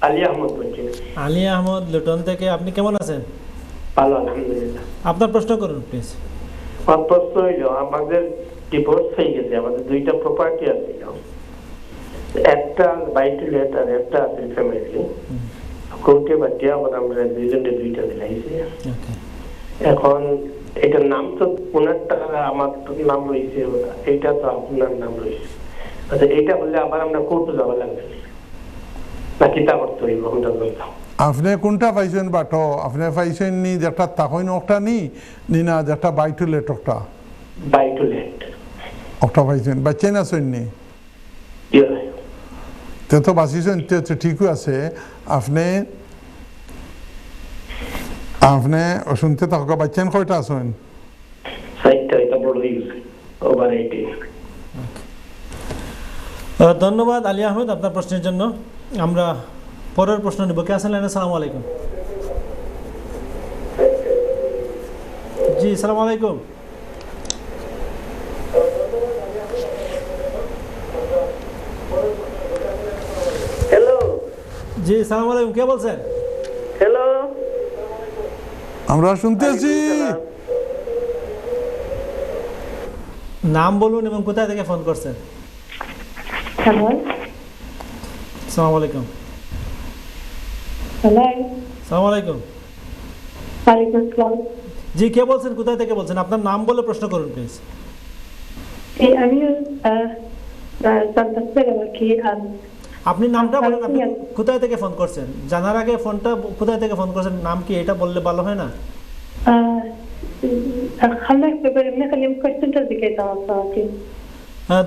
আলী আহমদ বলছি। আলী আহমদ, লুটন থেকে। আপনি কেমন আছেন? ভালো, আলহামদুলিল্লাহ। আপনার প্রশ্ন করুন প্লিজ। আমার প্রশ্ন হইল, আমাদের ডিভোর্স হয়ে গেছে, আমাদের দুইটা প্রপার্টি আছে, একটা বাই টু লেট আর একটা আছে ফ্যামিলি। কোর্টে বাটিয়া আবার আমরা দুইজনে দুইটা দিলাইছি। এখন এটার নাম তো ওনারটা, আমার নাম রয়েছে, এইটা তো আপনার নাম রয়েছে। আচ্ছা, এইটা হলে আবার আমরা কোর্টে যাওয়া লাগবে না কিতা করতে হইব? আমরা বললাম আপনি কোনটা পাইছেন বাটো? আপনি পাইছেন নি যেটা তাকইন ওটা নি না যেটা বাই টু লেট ওটা? বাই টু লেট ওটা পাইছেন। বাচ্চাই না শুননি তে তো বাঁচিছেন, ঠিকই আছে। আপনি আপনি শুনতে থাকা বাচ্চান কয়টা আছেন? ধন্যবাদ আলী আহমেদ আপনার প্রশ্নের জন্য। আমরা পরের প্রশ্ন নিব। কে আছেন? আসসালামু আলাইকুম। জি, আসসালামু আলাইকুম। হ্যালো। জি, আসসালামু আলাইকুম। কে বলছেন? হ্যালো, আমরা শুনতেছি। নাম বলুন এবং কোথায় থেকে ফোন করছেন? হ্যালো। আসসালামু আলাইকুম। হ্যালো। আসসালামু আলাইকুম। ওয়ালাইকুম আসসালাম। জি, কে বলছেন? কোথায় থেকে বলছেন? আপনার নাম বলে প্রশ্ন করুন প্লিজ। আমি জানতে কি আপনি নামটা বলেন, আপনি কোথায় থেকে ফোন করছেন? জানার আগে ফোনটা কোথায় থেকে ফোন করছেন, নাম কি, এটা বললে ভালো হয় না?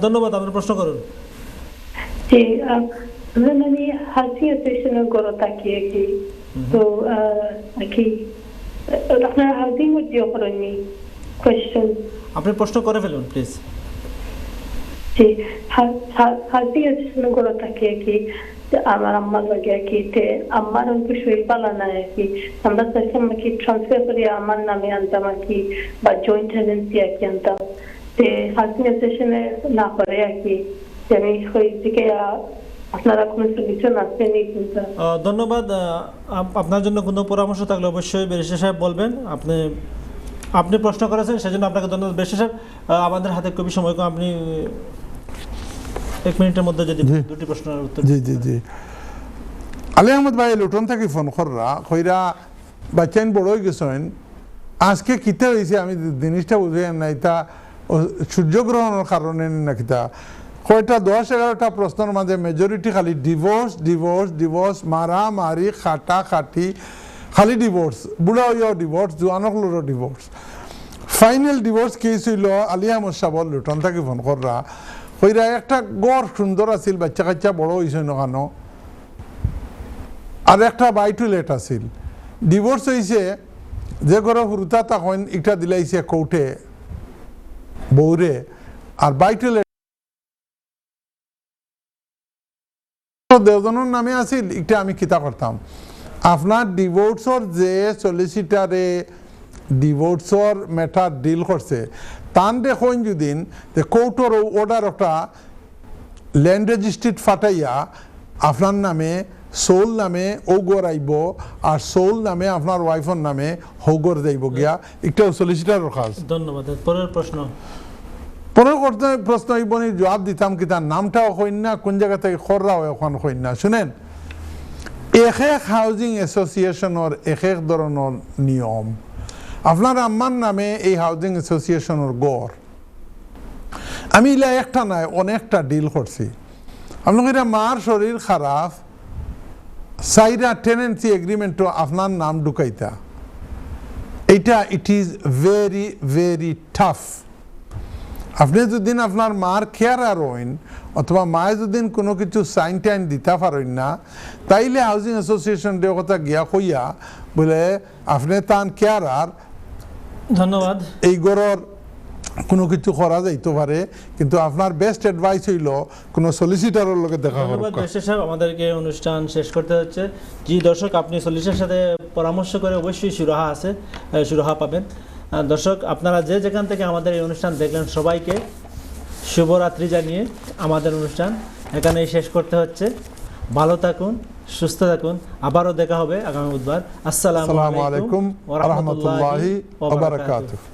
ধন্যবাদ। আপনার প্রশ্ন করুন। আমি হাউসিং অ্যাসোসিয়েশনের গড় তাকিয়ে কি তো কি আপনারা হাউসিং মধ্যে করেননি কোয়েশ্চেন? আপনি প্রশ্ন করে ফেলুন প্লিজ। জি, হাউসিং অ্যাসোসিয়েশনের গড় তাকিয়ে কি আমার আম্মার লাগে কি তে আমার অনেক শরীর পালা না আর কি, আমরা চাইছিলাম কি ট্রান্সফার করে আমার নামে আনতাম আর কি, বা জয়েন্ট টেনেন্সি আর কি আনতাম। তে হাউসিং অ্যাসোসিয়েশনে না করে আর কি আমি ওই দিকে আপনারা কোনো সলিউশন আছে নি? ধন্যবাদ। আপনার জন্য কোনো পরামর্শ থাকলে অবশ্যই ব্যারিস্টার সাহেব বলবেন। আপনি প্রশ্ন করেছেন, সেজন্য আপনাকে ধন্যবাদ ব্যারিস্টার সাহেব। আমাদের হাতে খুবই সময় কম, আপনি 1 মিনিটের মধ্যে যদি দুটি প্রশ্নের উত্তর। জি জি জি। আলী আহমদ ভাই লুটন থেকে ফোন কররা কইরা বাচ্চাইন বড় হয়ে গেছেন, আজকে কিতা হয়েছে আমি জিনিসটা বুঝে নাই, তা সূর্যগ্রহণের কারণে না কিতা কয়টা 10-11টা প্রশ্নের মাঝে মেজরিটি খালি ডিভোর্স ডিভোর্স ডিভোর্স, মারামারি, খাটা খাটি, খালি ডিভোর্স, বুড়া হইয়াও ডিভোর্স, জোয়ানকলোরও ডিভোর্স। ফাইনাল ডিভোর্স কেস হইল আলী আহমদ সাবর লুটন থেকে ফোন কররা কইরা একটা গড় সুন্দর আছিল, বাচ্চা কাচ্চা বড় হয়েছে নখানো, আর একটা বাই টু লেট আছিল। ডিভোর্স হয়েছে, যে ঘরে হুরুতা তখন এটা দিলাইছে কোর্টে বৌরে, আর বাই টু লেট দেওজনের নামে আছিল। এটা আমি কিতা করতাম, আপনার ডিভোর্সর যে সলিসিটারে ডিভোর্সর ম্যাটার ডিল করছে তান দেখুন যদিন যে কোর্টর অর্ডার একটা ল্যান্ড রেজিস্ট্রিট ফাটাইয়া আপনার নামে সোল নামে ওগর আইব, আর সোল নামে আপনার ওয়াইফের নামে হৌগর যাইব গিয়া, একটা সলিসিটারের কাজ। ধন্যবাদ। পরের প্রশ্ন। পরের প্রশ্ন ইবনি জবাব দিতাম কি তার নামটাও হইন না, কোন জায়গা থেকে খররাও এখন হইন না। শুনেন, এক এক হাউজিং অ্যাসোসিয়েশনের এক এক ধরনের নিয়ম। আপনার আম্মার নামে এই হাউজিং অ্যাসোসিয়েশনের গড়, আমি ইলা একটা নাই অনেকটা ডিল করছি। আপনার মার শরীর খারাপ, সাইরা টেনেন্সি এগ্রিমেন্টও আপনার নাম ঢুকাইতা, এটা it is very very tough. আপনি যদি আপনার মার কেয়ারার হইন অথবা মায়ে যদি কোনো কিছু সাইন টাইন দিতে পারেন না, তাইলে হাউজিং অ্যাসোসিয়েশন কথা গিয়া কইয়া বলে আপনি তান কেয়ারার, ধন্যবাদ, এই গড়র কোনো কিছু করা যাইতে পারে, কিন্তু আপনার বেস্ট অ্যাডভাইস হইল কোনো সলিসিটারের লগে দেখা করুন। ধন্যবাদ ব্যারিস্টার সাহেব, আমাদেরকে অনুষ্ঠান শেষ করতে হচ্ছে। জি দর্শক, আপনি সলিসিটারের সাথে পরামর্শ করে অবশ্যই সুরাহা পাবেন। দর্শক, আপনারা যে যেখান থেকে আমাদের এই অনুষ্ঠান দেখলেন সবাইকে শুভরাত্রি জানিয়ে আমাদের অনুষ্ঠান এখানেই শেষ করতে হচ্ছে। ভালো থাকুন, সুস্থ থাকুন, আবারও দেখা হবে আগামী বুধবার। আসসালামু আলাইকুম ওয়া রাহমাতুল্লাহি ওয়া বারাকাতুহু।